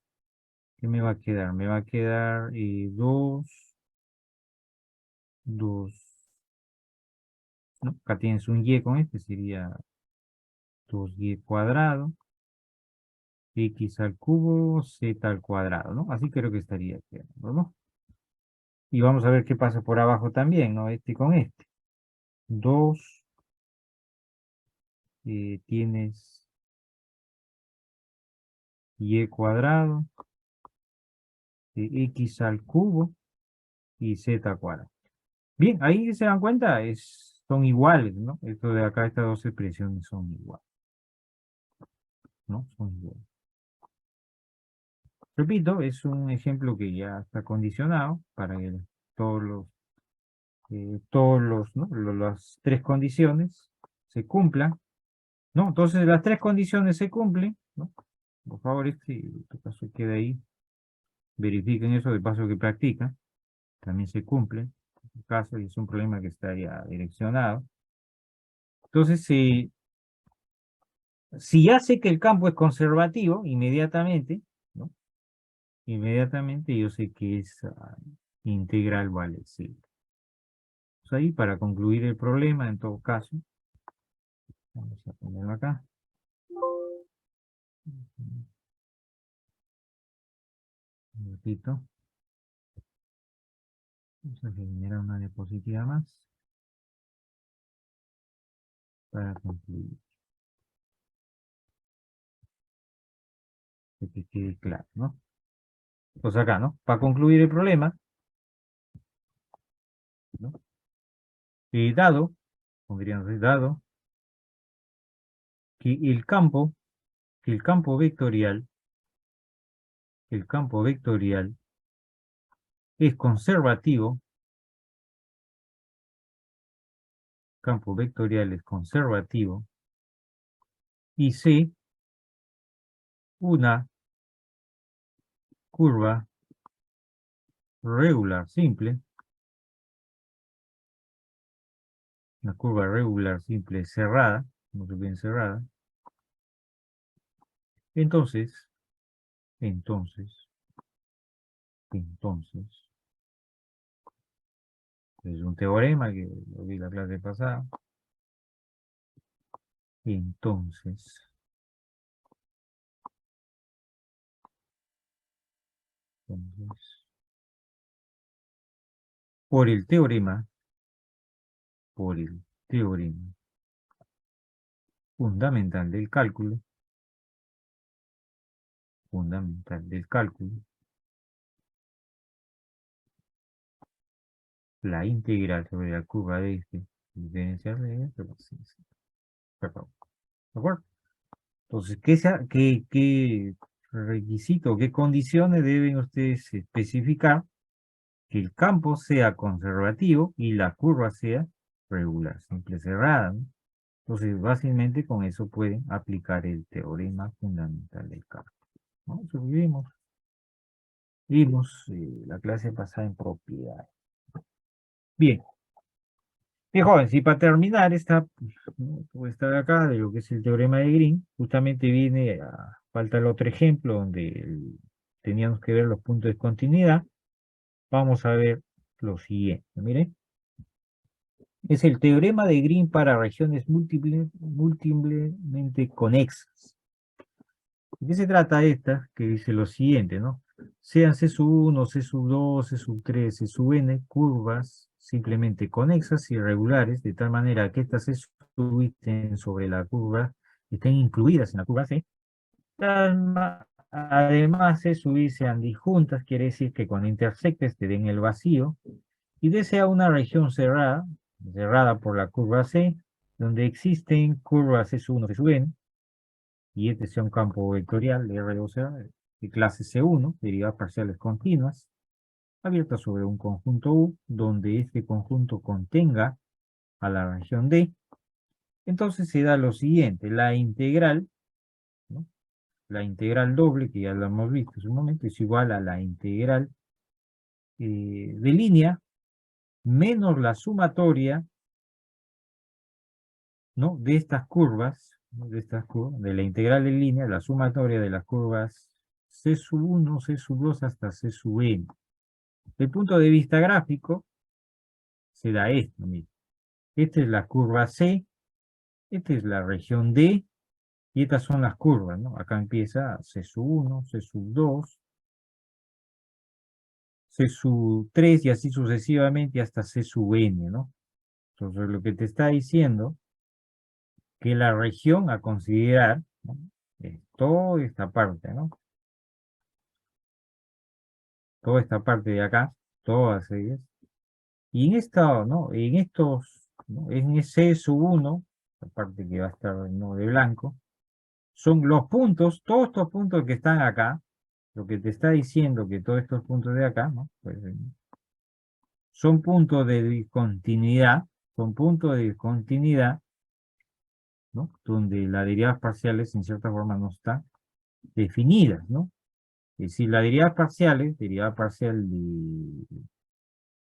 ¿Qué me va a quedar? Me va a quedar 2, ¿no? Acá tienes un y con este, sería 2y cuadrado. X al cubo, Z al cuadrado, ¿no? Así creo que estaría quedando, ¿no? Y vamos a ver qué pasa por abajo también, ¿no? Este con este. 2, tienes Y cuadrado, X al cubo y Z cuadrado. Bien, ahí se dan cuenta, son iguales, ¿no? Esto de acá, estas dos expresiones son iguales, ¿no? Son iguales. Repito, es un ejemplo que ya está condicionado para que ¿no? Las tres condiciones se cumplan, ¿no? Entonces las tres condiciones se cumplen, ¿no? Por favor, en tu caso queda ahí, verifiquen eso de paso que practican, también se cumple, en tu caso es un problema que está ya direccionado. Entonces, si ya sé que el campo es conservativo, inmediatamente, ¿no? Inmediatamente yo sé que esa integral vale 0. Pues ahí para concluir el problema, en todo caso, vamos a ponerlo acá. Un ratito. Vamos a generar una diapositiva más para concluir. Que quede claro, ¿no? Pues acá, ¿no? Para concluir el problema, ¿no? Dado pondríamos dado que el campo vectorial es conservativo, y C, una curva regular simple, cerrada, no se bien cerrada. Entonces, es un teorema que lo vi la clase pasada. Entonces, por el teorema fundamental del cálculo, la integral sobre la curva de diferencial de este, perdón, ¿de acuerdo? Entonces, ¿qué requisito, qué condiciones deben ustedes especificar? Que el campo sea conservativo y la curva sea regular, simple cerrada, ¿no? Entonces, básicamente con eso pueden aplicar el teorema fundamental del cálculo, ¿no? Eso vimos la clase pasada en propiedad. Bien. Bien, joven, si para terminar esta de acá, de lo que es el teorema de Green, justamente falta el otro ejemplo donde teníamos que ver los puntos de continuidad. Vamos a ver lo siguiente, miren. Es el teorema de Green para regiones múltiplemente conexas. ¿De qué se trata esta? Que dice lo siguiente, ¿no? Sean C sub 1, C sub 2, C sub 3, C sub n, curvas simplemente conexas y regulares, de tal manera que estas C sub estén sobre la curva, estén incluidas en la curva C. Además, C sub i sean disjuntas, quiere decir que cuando intersectes te den el vacío, y desea una región cerrada por la curva C, donde existen curvas C sub 1, C sub n, y este sea un campo vectorial R, o sea, de clase C1, derivadas parciales continuas, abiertas sobre un conjunto U, donde este conjunto contenga a la región D. Entonces se da lo siguiente, la integral, ¿no? La integral doble, que ya lo hemos visto en su momento, es igual a la integral de línea menos la sumatoria, ¿no? De estas curvas, ¿no? De la integral de línea, la sumatoria de las curvas C sub 1, C sub 2 hasta C sub n. Desde el punto de vista gráfico, se da esto, mira. Esta es la curva C, esta es la región D, y estas son las curvas, ¿no? Acá empieza C sub 1, C sub 2, C sub 3 y así sucesivamente hasta C sub n, ¿no? Entonces lo que te está diciendo que la región a considerar, ¿no? Es toda esta parte, ¿no? Toda esta parte de acá, todas ellas. Y en esta, ¿no? En estos, ¿no? En C sub 1, la parte que va a estar, ¿no? De blanco, son los puntos, todos estos puntos que están acá, lo que te está diciendo que todos estos puntos de acá, ¿no? Pues, son puntos de discontinuidad, ¿no? Donde las derivadas parciales en cierta forma no están definidas, ¿no? Es decir, las derivadas parciales, derivada parcial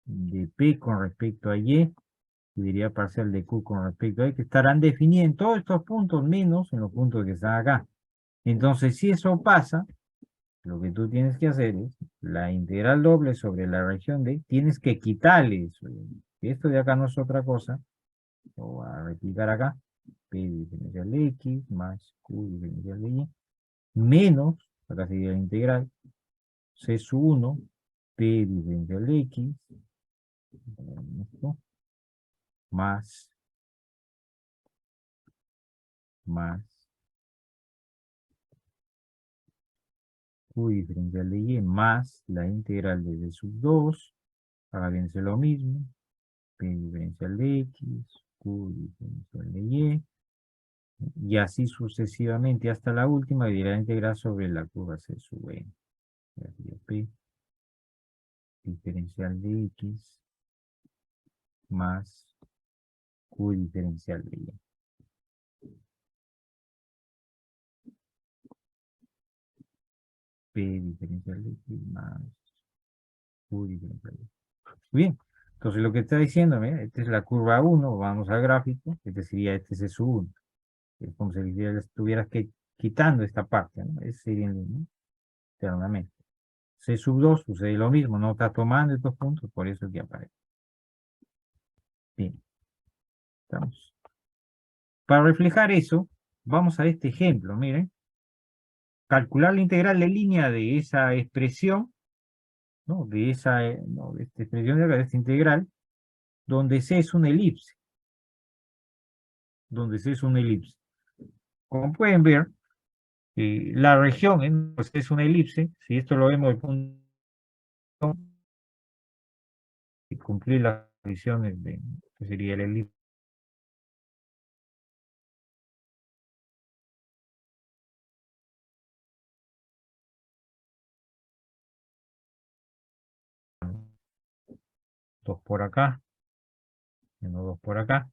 de P con respecto a Y, y derivada parcial de Q con respecto a Y, que estarán definidas en todos estos puntos menos en los puntos que están acá. Entonces, si eso pasa, lo que tú tienes que hacer es la integral doble sobre la región D, tienes que quitarle eso. Esto de acá no es otra cosa, lo voy a replicar acá, P diferencial de X más Q diferencial de Y, menos, acá sería la integral, C sub 1, P diferencial de X, más Q diferencial de Y, más la integral de D sub 2, ahora viene lo mismo, P diferencial de X, Q diferencial de Y. Y así sucesivamente hasta la última, y la integral sobre la curva C sub n. P diferencial de X más Q diferencial de Y. P diferencial de X más Q diferencial de Y. Bien, entonces lo que está diciendo, mira, esta es la curva 1, vamos al gráfico, este sería este C sub 1. Es como si estuvieras quitando esta parte, ¿no? Ese sería el mismo, internamente. C sub 2 sucede lo mismo, no está tomando estos puntos, por eso es que aparece. Bien, estamos. Para reflejar eso, vamos a este ejemplo, miren. Calcular la integral de línea de esa expresión, ¿no? De esa, no, de esta expresión de esta integral, donde C es una elipse. Donde C es una elipse. Como pueden ver, la región pues es una elipse. Si esto lo vemos del punto y cumplir las condiciones de que sería el elipse. Dos por acá, menos dos por acá.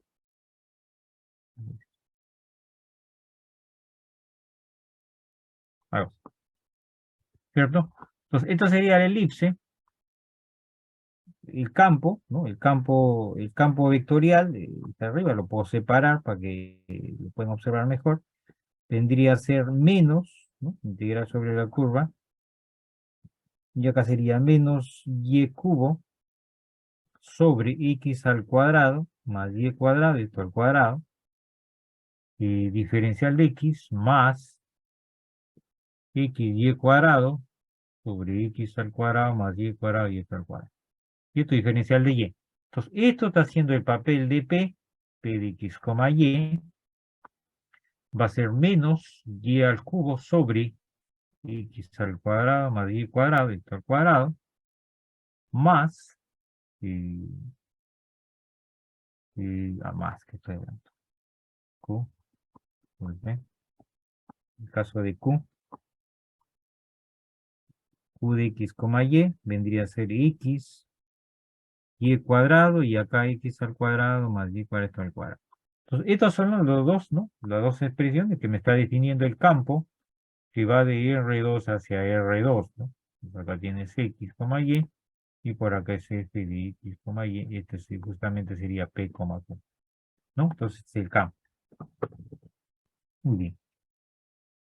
Ahí va. ¿Cierto? Entonces, esto sería la elipse, el campo, ¿no? El campo vectorial, de arriba lo puedo separar para que lo puedan observar mejor. Vendría a ser menos, ¿no? Integral sobre la curva. Y acá sería menos y cubo sobre x al cuadrado más y cuadrado, esto al cuadrado. Y diferencial de x más y cuadrado sobre x al cuadrado más y cuadrado y esto al cuadrado. Y esto diferencial de y. Entonces, esto está haciendo el papel de p de x, y, va a ser menos y al cubo sobre x al cuadrado más y cuadrado, esto al cuadrado, más, más que estoy hablando, q, muy bien. En el caso de q de x, y, vendría a ser x, y cuadrado, y acá x al cuadrado más y cuadrado, esto al cuadrado. Entonces, estos son los dos, ¿no? Las dos expresiones que me está definiendo el campo que va de R2 hacia R2, ¿no? Por acá tienes X, y por acá es F de X, y este sí, justamente sería P, Q, ¿no? Entonces es el campo. Muy bien.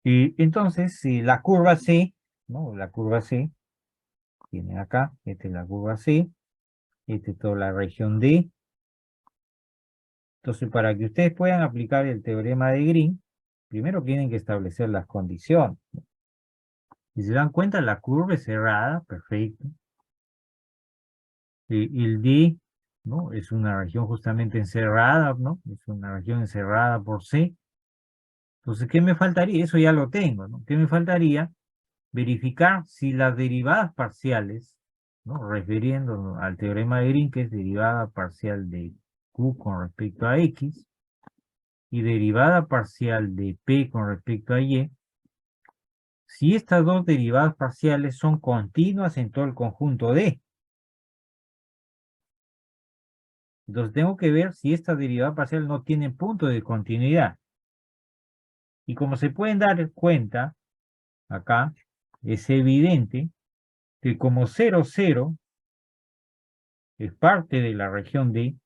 Y entonces, si la curva C, ¿no? La curva C, tiene acá, esta es la curva C, esta es toda la región D. Entonces, para que ustedes puedan aplicar el teorema de Green, primero tienen que establecer las condiciones. Si se dan cuenta, la curva es cerrada, perfecto. El D, ¿no? Es una región justamente encerrada, ¿no? Es una región encerrada por C. Entonces, ¿qué me faltaría? Eso ya lo tengo, ¿no? ¿Qué me faltaría? Verificar si las derivadas parciales, ¿no? Refiriéndonos al teorema de Green, que es derivada parcial de Q con respecto a X, y derivada parcial de P con respecto a Y, si estas dos derivadas parciales son continuas en todo el conjunto D. Entonces tengo que ver si esta derivada parcial no tiene punto de continuidad. Y como se pueden dar cuenta, acá es evidente que como 0, 0 es parte de la región D,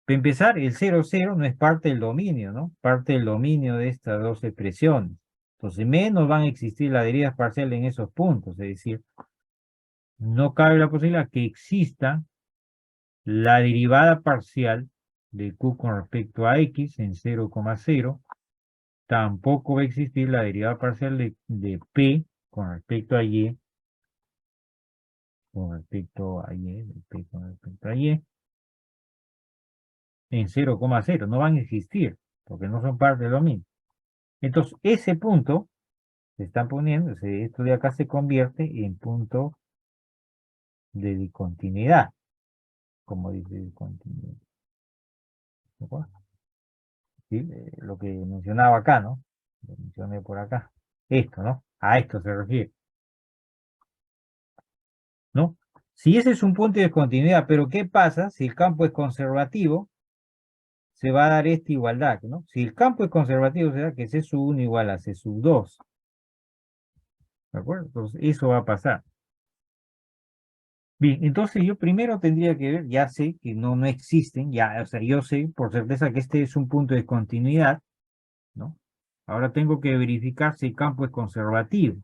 para empezar, el 0, 0 no es parte del dominio, ¿no? Parte del dominio de estas dos expresiones. Entonces, menos van a existir las derivas parciales en esos puntos. Es decir, no cabe la posibilidad que exista la derivada parcial de Q con respecto a X en 0,0. Tampoco va a existir la derivada parcial de P con respecto a Y. Con respecto a Y, de P con respecto a Y. En 0,0. No van a existir, porque no son parte de lo mismo. Entonces, ese punto se está poniendo, esto de acá se convierte en punto de discontinuidad. Como dice discontinuidad. ¿De acuerdo? ¿Sí? Lo que mencionaba acá, ¿no? Lo mencioné por acá. Esto, ¿no? A esto se refiere, ¿no? Si ese es un punto de discontinuidad, pero ¿qué pasa si el campo es conservativo? Se va a dar esta igualdad, ¿no? Si el campo es conservativo, se da que C sub 1 igual a C sub 2. ¿De acuerdo? Entonces, eso va a pasar. Bien, entonces yo primero tendría que ver, ya sé que no existen, ya, o sea, yo sé por certeza que este es un punto de continuidad, ¿no? Ahora tengo que verificar si el campo es conservativo.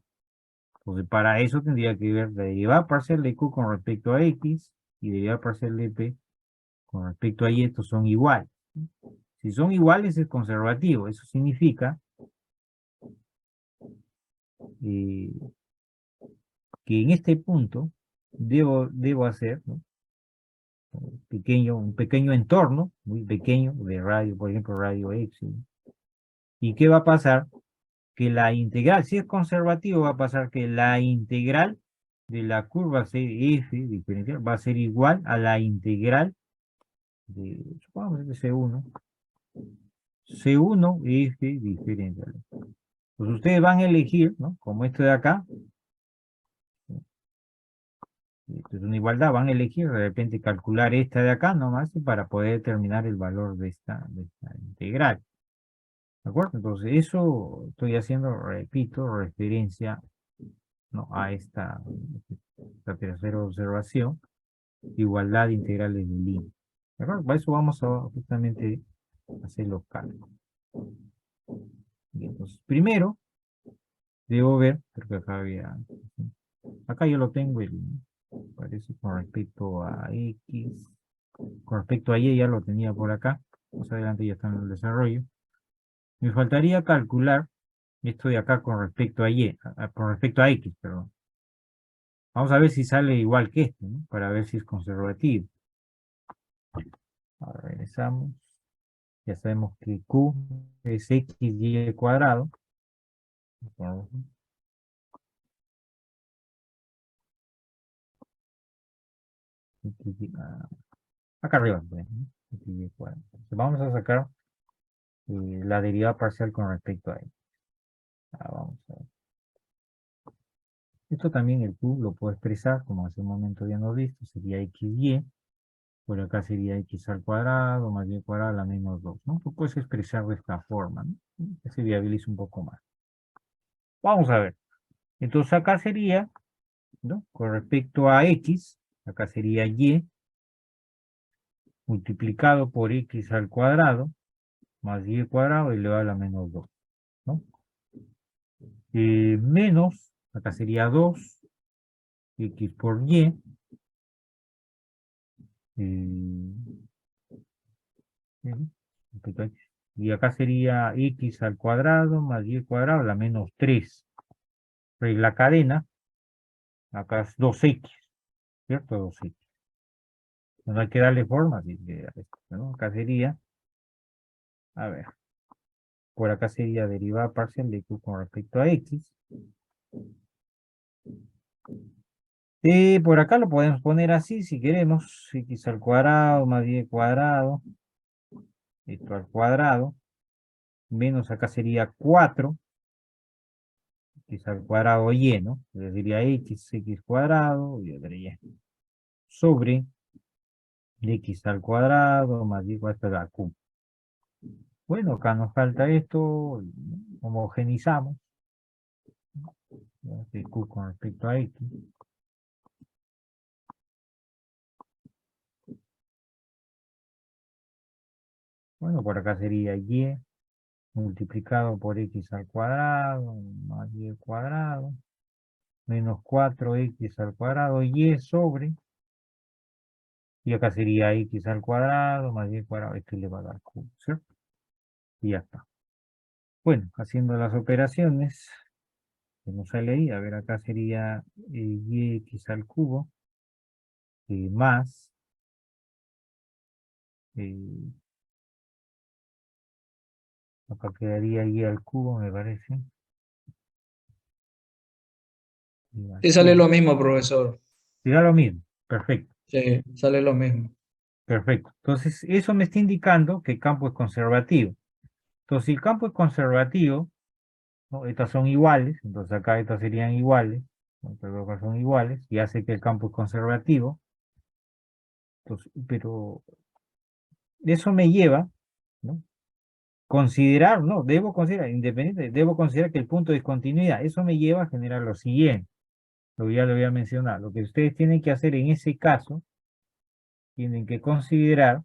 Entonces, para eso tendría que ver la derivada parcial de Q con respecto a X y derivada parcial de P con respecto a Y, estos son iguales. Si son iguales es conservativo, eso significa eh, que en este punto debo hacer, ¿no? Un pequeño entorno, muy pequeño, de radio, por ejemplo, radio X. ¿No? ¿Y qué va a pasar? Que la integral, si es conservativo, va a pasar que la integral de la curva f diferencial va a ser igual a la integral de, supongamos que C1, C1 f diferencial. Pues ustedes van a elegir, ¿no? Como esto de acá, esto es una igualdad, van a elegir de repente calcular esta de acá nomás para poder determinar el valor de esta integral. ¿De acuerdo? Entonces, eso estoy haciendo, repito, referencia, ¿no? a esta tercera observación, igualdad de integrales de línea. ¿De acuerdo? Para eso vamos a justamente hacer los cálculos. Bien, entonces, primero, debo ver, creo que acá yo lo tengo, parece con respecto a X, con respecto a Y ya lo tenía por acá, más adelante ya está en el desarrollo. Me faltaría calcular esto de acá con respecto a Y, con respecto a X, perdón. Vamos a ver si sale igual que este, ¿no? Para ver si es conservativo. Ahora regresamos. Ya sabemos que Q es XY cuadrado. Acá arriba, pues, ¿no? XY cuadrado. Entonces vamos a sacar la derivada parcial con respecto a X. Vamos a ver. Esto también el Q lo puedo expresar, como hace un momento ya hemos visto, sería XY. Por acá sería X al cuadrado más Y cuadrado a la menos 2, ¿no? Tú puedes expresar de esta forma, ¿no? Se viabiliza un poco más. Vamos a ver. Entonces acá sería, ¿no? Con respecto a X, acá sería Y multiplicado por X al cuadrado más Y cuadrado elevado a la menos 2, ¿no? Menos, acá sería 2, X por Y. Respecto a X. Y acá sería X al cuadrado más Y cuadrado a la menos 3. Regla cadena. Acá es 2x, ¿cierto? 2x. No hay que darle forma, así que, ¿no? Acá sería, a ver, por acá sería derivada parcial de Q con respecto a X. Por acá lo podemos poner así si queremos, X al cuadrado más Y cuadrado, esto al cuadrado, menos acá sería 4, X al cuadrado Y, ¿no? Sería X cuadrado, y otra Y, sobre X al cuadrado más Y cuadrado a Q. Bueno, acá nos falta esto, homogenizamos, ¿no? Q con respecto a X. Bueno, por acá sería Y multiplicado por X al cuadrado más Y cuadrado menos 4X al cuadrado Y sobre, y acá sería X al cuadrado más Y cuadrado, esto le va a dar Q, ¿cierto? Y ya está. Bueno, haciendo las operaciones, que nos sale ahí, a ver, acá sería YX al cubo más acá quedaría Y al cubo, me parece. Sí, sale lo mismo, profesor. Será lo mismo, perfecto. Sí, sale lo mismo. Perfecto. Entonces, eso me está indicando que el campo es conservativo. Entonces, si el campo es conservativo, ¿no? Estas son iguales, entonces acá estas serían iguales, ¿no? Pero acá son iguales, y hace que el campo es conservativo. Entonces, pero eso me lleva, ¿no? Considerar, no, debo considerar, independiente, debo considerar que el punto de discontinuidad, eso me lleva a generar lo siguiente, lo que ya lo voy a mencionar. Lo que ustedes tienen que hacer en ese caso, tienen que considerar,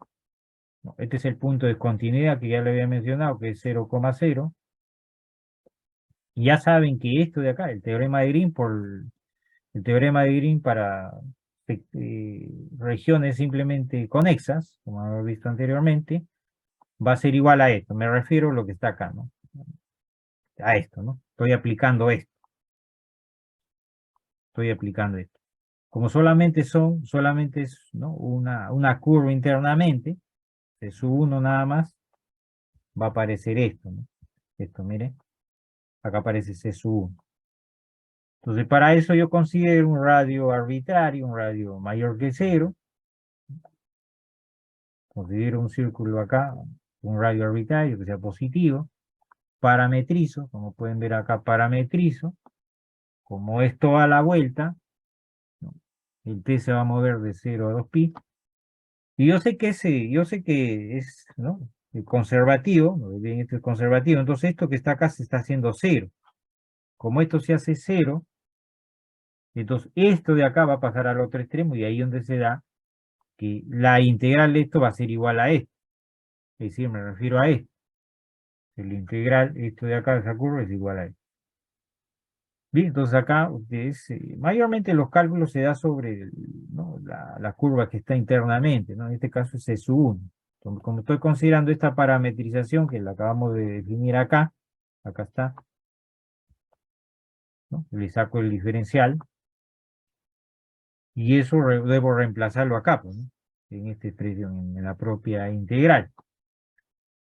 ¿no? Este es el punto de discontinuidad que ya le había mencionado, que es 0,0. Y ya saben que esto de acá, el teorema de Green, el teorema de Green para regiones simplemente conexas, como hemos visto anteriormente, va a ser igual a esto. Me refiero a lo que está acá, ¿no? A esto, ¿no? Estoy aplicando esto. Estoy aplicando esto. Como solamente es, ¿no? una curva internamente, de su 1 nada más, va a aparecer esto, ¿no? Esto, mire, acá aparece C sub 1. Entonces, para eso yo considero un radio arbitrario, un radio mayor que 0. Considero un círculo acá, un radio arbitrario que sea positivo. Parametrizo, como pueden ver acá, parametrizo. Como esto va a la vuelta, ¿no? El t se va a mover de 0 a 2pi. Y yo sé que es, ¿no? El conservativo, ¿no? Bien, esto es conservativo, entonces esto que está acá se está haciendo 0. Como esto se hace 0, entonces esto de acá va a pasar al otro extremo y ahí donde se da que la integral de esto va a ser igual a esto. Es decir, me refiero a esto. El integral, esto de acá de esa curva es igual a esto. Bien, entonces acá ustedes, mayormente los cálculos se da sobre ¿no? la curva que está internamente, ¿no? En este caso es S1. Entonces, como estoy considerando esta parametrización que la acabamos de definir acá está, ¿no? Le saco el diferencial y eso debo reemplazarlo acá, pues, ¿no? En esta expresión, en la propia integral.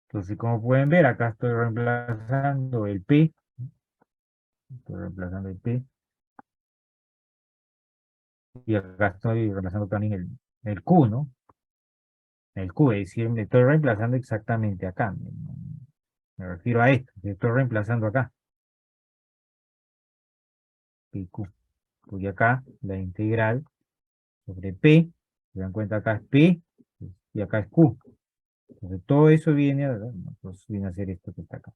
Entonces, como pueden ver, acá estoy reemplazando el P, estoy reemplazando el P, y acá estoy reemplazando también el Q, ¿no? El Q, es decir, me estoy reemplazando exactamente acá. Me refiero a esto, que estoy reemplazando acá. PQ. Porque acá la integral sobre P, se dan cuenta acá es P y acá es Q. Entonces todo eso viene, ¿verdad? Entonces viene a ser esto que está acá.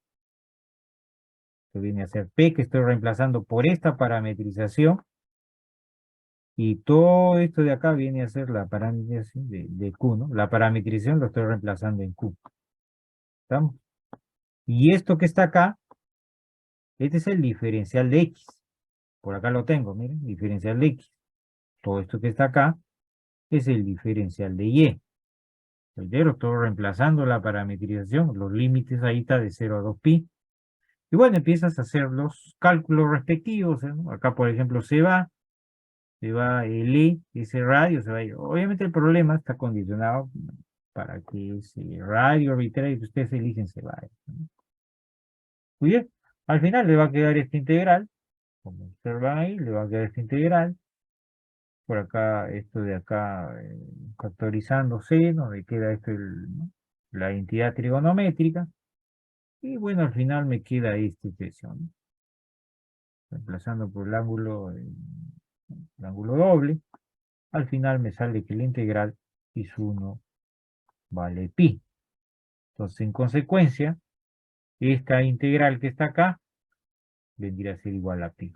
Esto viene a ser P que estoy reemplazando por esta parametrización. Y todo esto de acá viene a ser la parametrización de Q, ¿no? La parametrización lo estoy reemplazando en Q. ¿Estamos? Y esto que está acá, este es el diferencial de X. Por acá lo tengo, miren, diferencial de X. Todo esto que está acá es el diferencial de Y. Reitero, estoy reemplazando la parametrización, los límites ahí está de 0 a 2pi. Y bueno, empiezas a hacer los cálculos respectivos, ¿no? Acá, por ejemplo, se va el E, ese radio se va a ir. Obviamente el problema está condicionado para que ese radio arbitrario que ustedes eligen se vaya, ¿no? Muy bien, al final le va a quedar esta integral, como observan ahí, le va a quedar esta integral. Por acá, esto de acá, factorizando seno, me queda esto, ¿no? La entidad trigonométrica. Y bueno, al final me queda esta expresión, ¿no? Reemplazando por el ángulo doble. Al final me sale que la integral es 1 vale pi. Entonces, en consecuencia, esta integral que está acá vendría a ser igual a pi.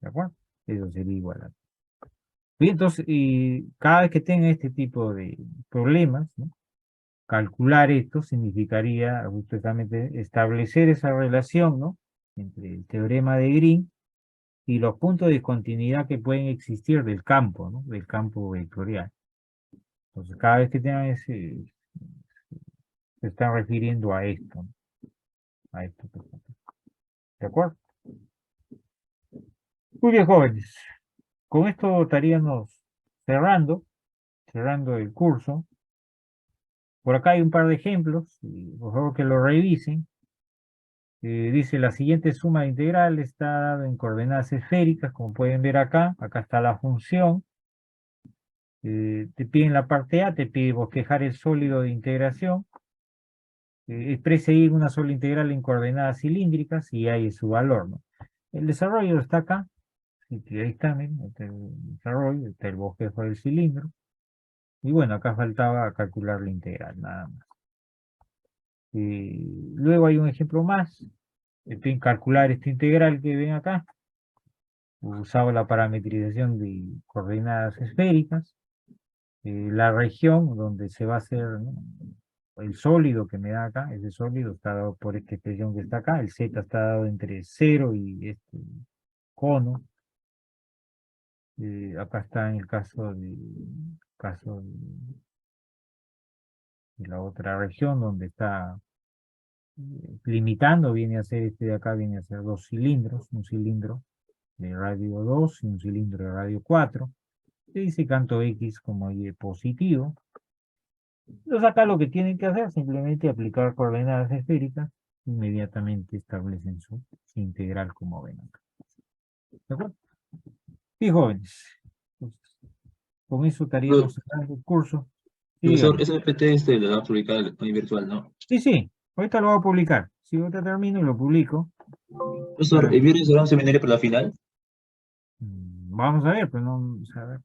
¿De acuerdo? Eso sería igual a pi. Bien, entonces, cada vez que tenga este tipo de problemas, ¿no? Calcular esto significaría justamente establecer esa relación, ¿no? Entre el teorema de Green y los puntos de discontinuidad que pueden existir del campo, ¿no? Del campo vectorial. Entonces, cada vez que tengan se están refiriendo a esto, ¿no? A esto. ¿De acuerdo? Muy bien, jóvenes. Con esto estaríamos cerrando el curso. Por acá hay un par de ejemplos, y por favor que lo revisen. Dice la siguiente suma de integral está dada en coordenadas esféricas, como pueden ver acá. Acá está la función. Te piden la parte A, te pide bosquejar el sólido de integración. Exprese ahí una sola integral en coordenadas cilíndricas y ahí es su valor, ¿no? El desarrollo está acá. Ahí está, miren, está el desarrollo, está el bosquejo del cilindro. Y bueno, acá faltaba calcular la integral, nada más. Luego hay un ejemplo más. En calcular esta integral que ven acá. Usaba la parametrización de coordenadas esféricas. La región donde se va a hacer, ¿no? El sólido que me da acá, ese sólido está dado por esta expresión que está acá. El z está dado entre 0 y este cono. Acá está en el de la otra región donde está limitando, viene a ser este de acá, viene a ser dos cilindros, un cilindro de radio 2 y un cilindro de radio 4. Se dice canto X como Y positivo. Entonces acá lo que tienen que hacer es simplemente aplicar coordenadas esféricas, inmediatamente establecen su integral como ven acá. ¿De acuerdo? Y jóvenes, pues, con eso estaríamos cerrando el curso. Sí, Profesor, dígame. ese PT lo va a publicar en virtual, ¿no? Sí, sí, ahorita lo voy a publicar. Si ahorita termino y lo publico. Profesor, ¿el viernes habrá un seminario para la final? Vamos a ver, pues no, vamos a ver.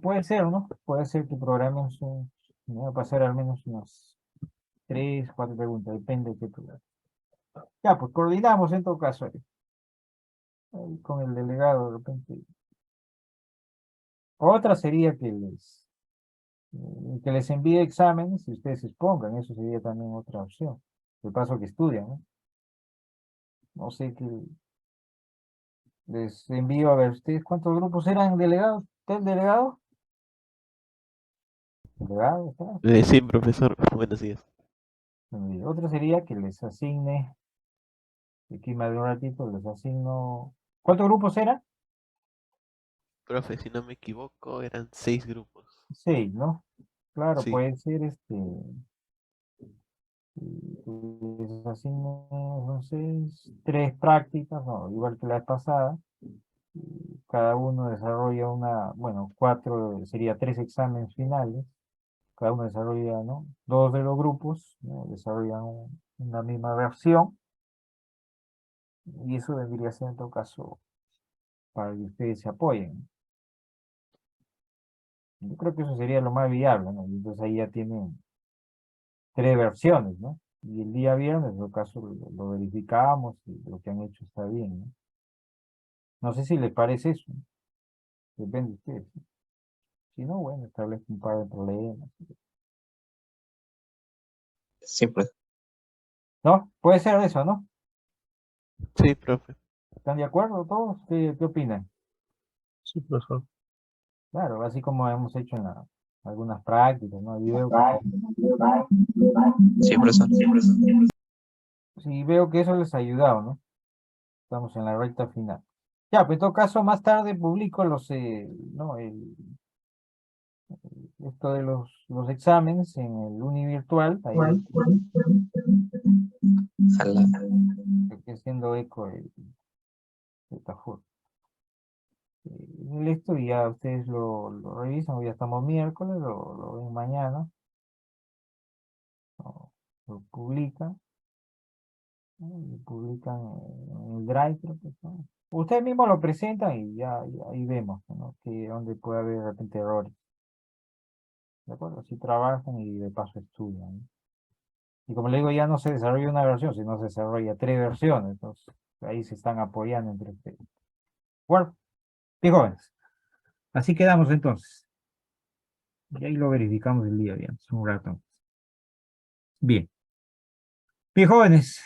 Puede ser, ¿no? Puede ser que programemos, me va a pasar al menos unas 3, 4 preguntas, depende de qué programa. Ya, pues coordinamos en todo caso ahí con el delegado de repente. Otra sería que les envíe exámenes y ustedes se expongan, eso sería también otra opción. De paso que estudian, ¿no? No sé qué les envío a ver ustedes cuántos grupos eran delegados. ¿Usted es delegado? Delegado, está. Sí, profesor, buenos días. Otra sería que les asigne, aquí más de un ratito les asigno. ¿Cuántos grupos eran? Profe, si no me equivoco, eran 6 grupos. 6, ¿no? Claro, Sí, puede ser les asigno, son 6, 3 prácticas, no, igual que la vez pasada. Cada uno desarrolla bueno, 4, sería 3 exámenes finales. Cada uno desarrolla, ¿no? 2 de los grupos, ¿no? Desarrollan una misma versión. Y eso vendría a ser en todo caso para que ustedes se apoyen. Yo creo que eso sería lo más viable, ¿no? Y entonces ahí ya tienen 3 versiones, ¿no? Y el día viernes, en todo caso, lo verificamos y lo que han hecho está bien, ¿no? No sé si les parece eso, ¿no? Depende de ustedes. Si no, bueno, establece un par de problemas. Sí, pues. ¿No? Puede ser eso, ¿no? sí, profe. ¿Están de acuerdo todos? ¿Qué opinan? Sí, profesor. Claro, así como hemos hecho en algunas prácticas, ¿no? Y veo Sí, profesor. sí, veo que eso les ha ayudado, ¿no? Estamos en la recta final. Ya, pues en todo caso, más tarde publico ¿no? Esto de los exámenes en el Univirtual, ahí Ojalá. estoy haciendo eco de Tafur. Listo, y ya ustedes lo revisan, hoy ya estamos miércoles, lo ven mañana, lo publican, ¿no? Lo publican en el Drive, creo que, ¿no? Ustedes mismos lo presentan y ya ahí vemos, ¿no? Que donde puede haber de repente errores, ¿de acuerdo? Así trabajan y de paso estudian, ¿no? Y como le digo, ya no se desarrolla una versión, sino se desarrolla 3 versiones, entonces ahí se están apoyando entre ustedes. Bueno, y jóvenes, así quedamos entonces. Y ahí lo verificamos el día viernes, un rato. Bien. Bien, jóvenes,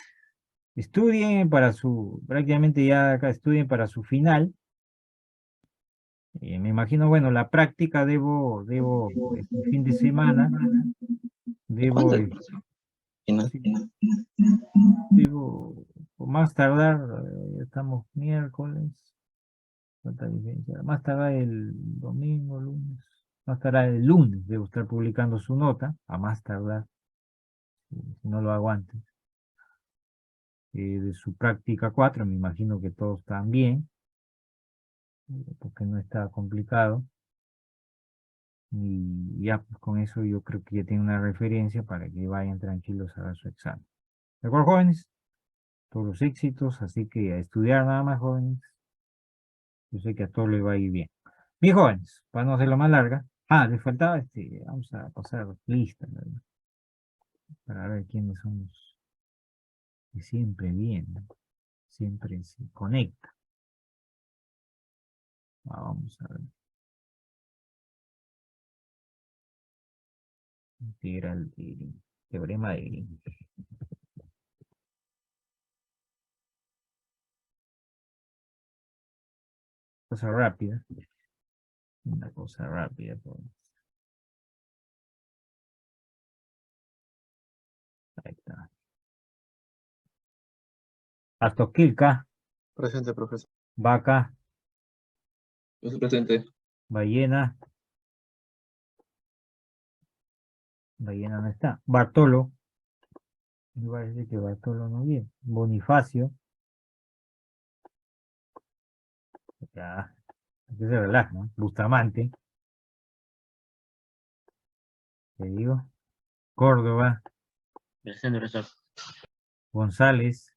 estudien prácticamente ya acá estudien para su final. Me imagino, bueno, la práctica este fin de semana, debo, ¿Cuántas, eh, profesor? Final. sí, o más tardar, estamos miércoles, ¿cuánta diferencia? Más tardar el domingo, lunes, más tardar el lunes, debo estar publicando su nota, a más tardar, si no lo hago antes. De su práctica 4, me imagino que todos están bien, porque no está complicado. Y ya pues, con eso yo creo que ya tienen una referencia para que vayan tranquilos a dar su examen. ¿De acuerdo, jóvenes? Todos los éxitos, así que a estudiar nada más, jóvenes. Yo sé que a todos les va a ir bien. Bien, jóvenes, para no hacerlo más larga. Ah, les faltaba vamos a pasar lista, ¿verdad? Para ver quiénes son los que siempre vienen, siempre se conectan. Vamos a ver. Integral de Green, teorema de Green. Cosa rápida. Una cosa rápida, pues. Ahí está. Artoquilca, Presente, profesor. vaca, Profesor presente. ballena. Ballena no está. Bartolo. Me parece que Bartolo no viene. Bonifacio. Ya. Que se relaja, ¿no? Bustamante. Te digo. Córdoba. Presente, profesor. González.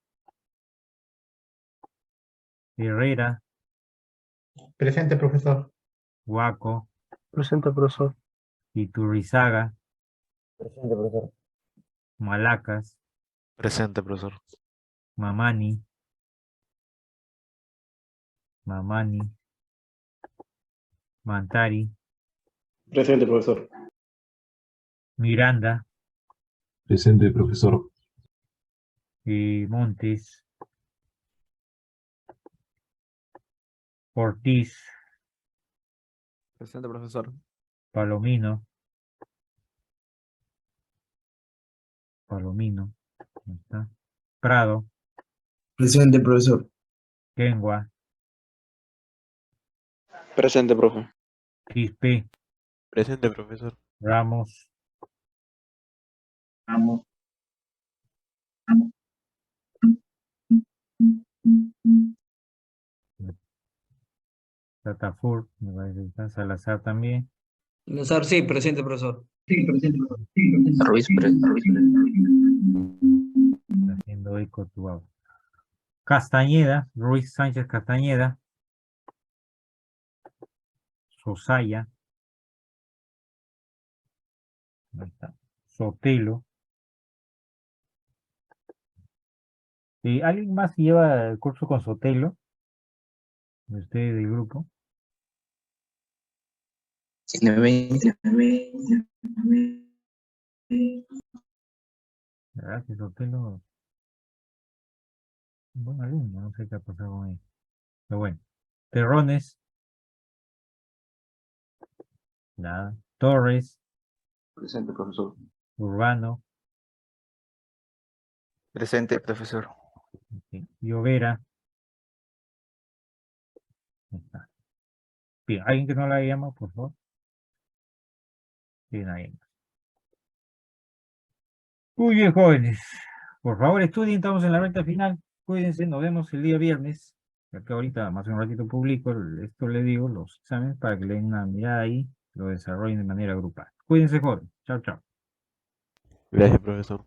Herrera. Presente, profesor. Huaco. Presente, profesor. Iturrizaga. Presente, profesor. Malacas. Presente, profesor. Mamani. Mamani. Mantari. Presente, profesor. Miranda. Presente, profesor. Montes. Ortiz. Presente, profesor. Palomino. Palomino. Ahí está. Prado. Presente, profesor. Quengua. Presente, profe. Quispe. Presente, profesor. Ramos. Vamos. Satafur. Me parece que está. Salazar también. Salazar, sí, presente, profesor. Ruiz, presente. Está haciendo eco tu audio. Castañeda. Ruiz Sánchez Castañeda. Sosaya. Ahí está. Sotelo. ¿Alguien más lleva el curso con Sotelo? ¿De ustedes del grupo? Tiene 20. ¿Verdad que Sotelo es un buen alumno? No sé qué ha pasado con él. Pero bueno. Terrones. Nada. Torres. Presente, profesor. Urbano. Presente, profesor. Ok. Llovera. Ahí está. Bien, ¿alguien que no la llama, por favor? Bien, ahí. Muy bien, jóvenes. Por favor, estudien, estamos en la recta final. Cuídense, nos vemos el día viernes. Acá ahorita, más de un ratito publico, esto le digo, los exámenes para que le den una mirada ahí, lo desarrollen de manera grupal. Cuídense, jóvenes. Chao, chao. Gracias, profesor.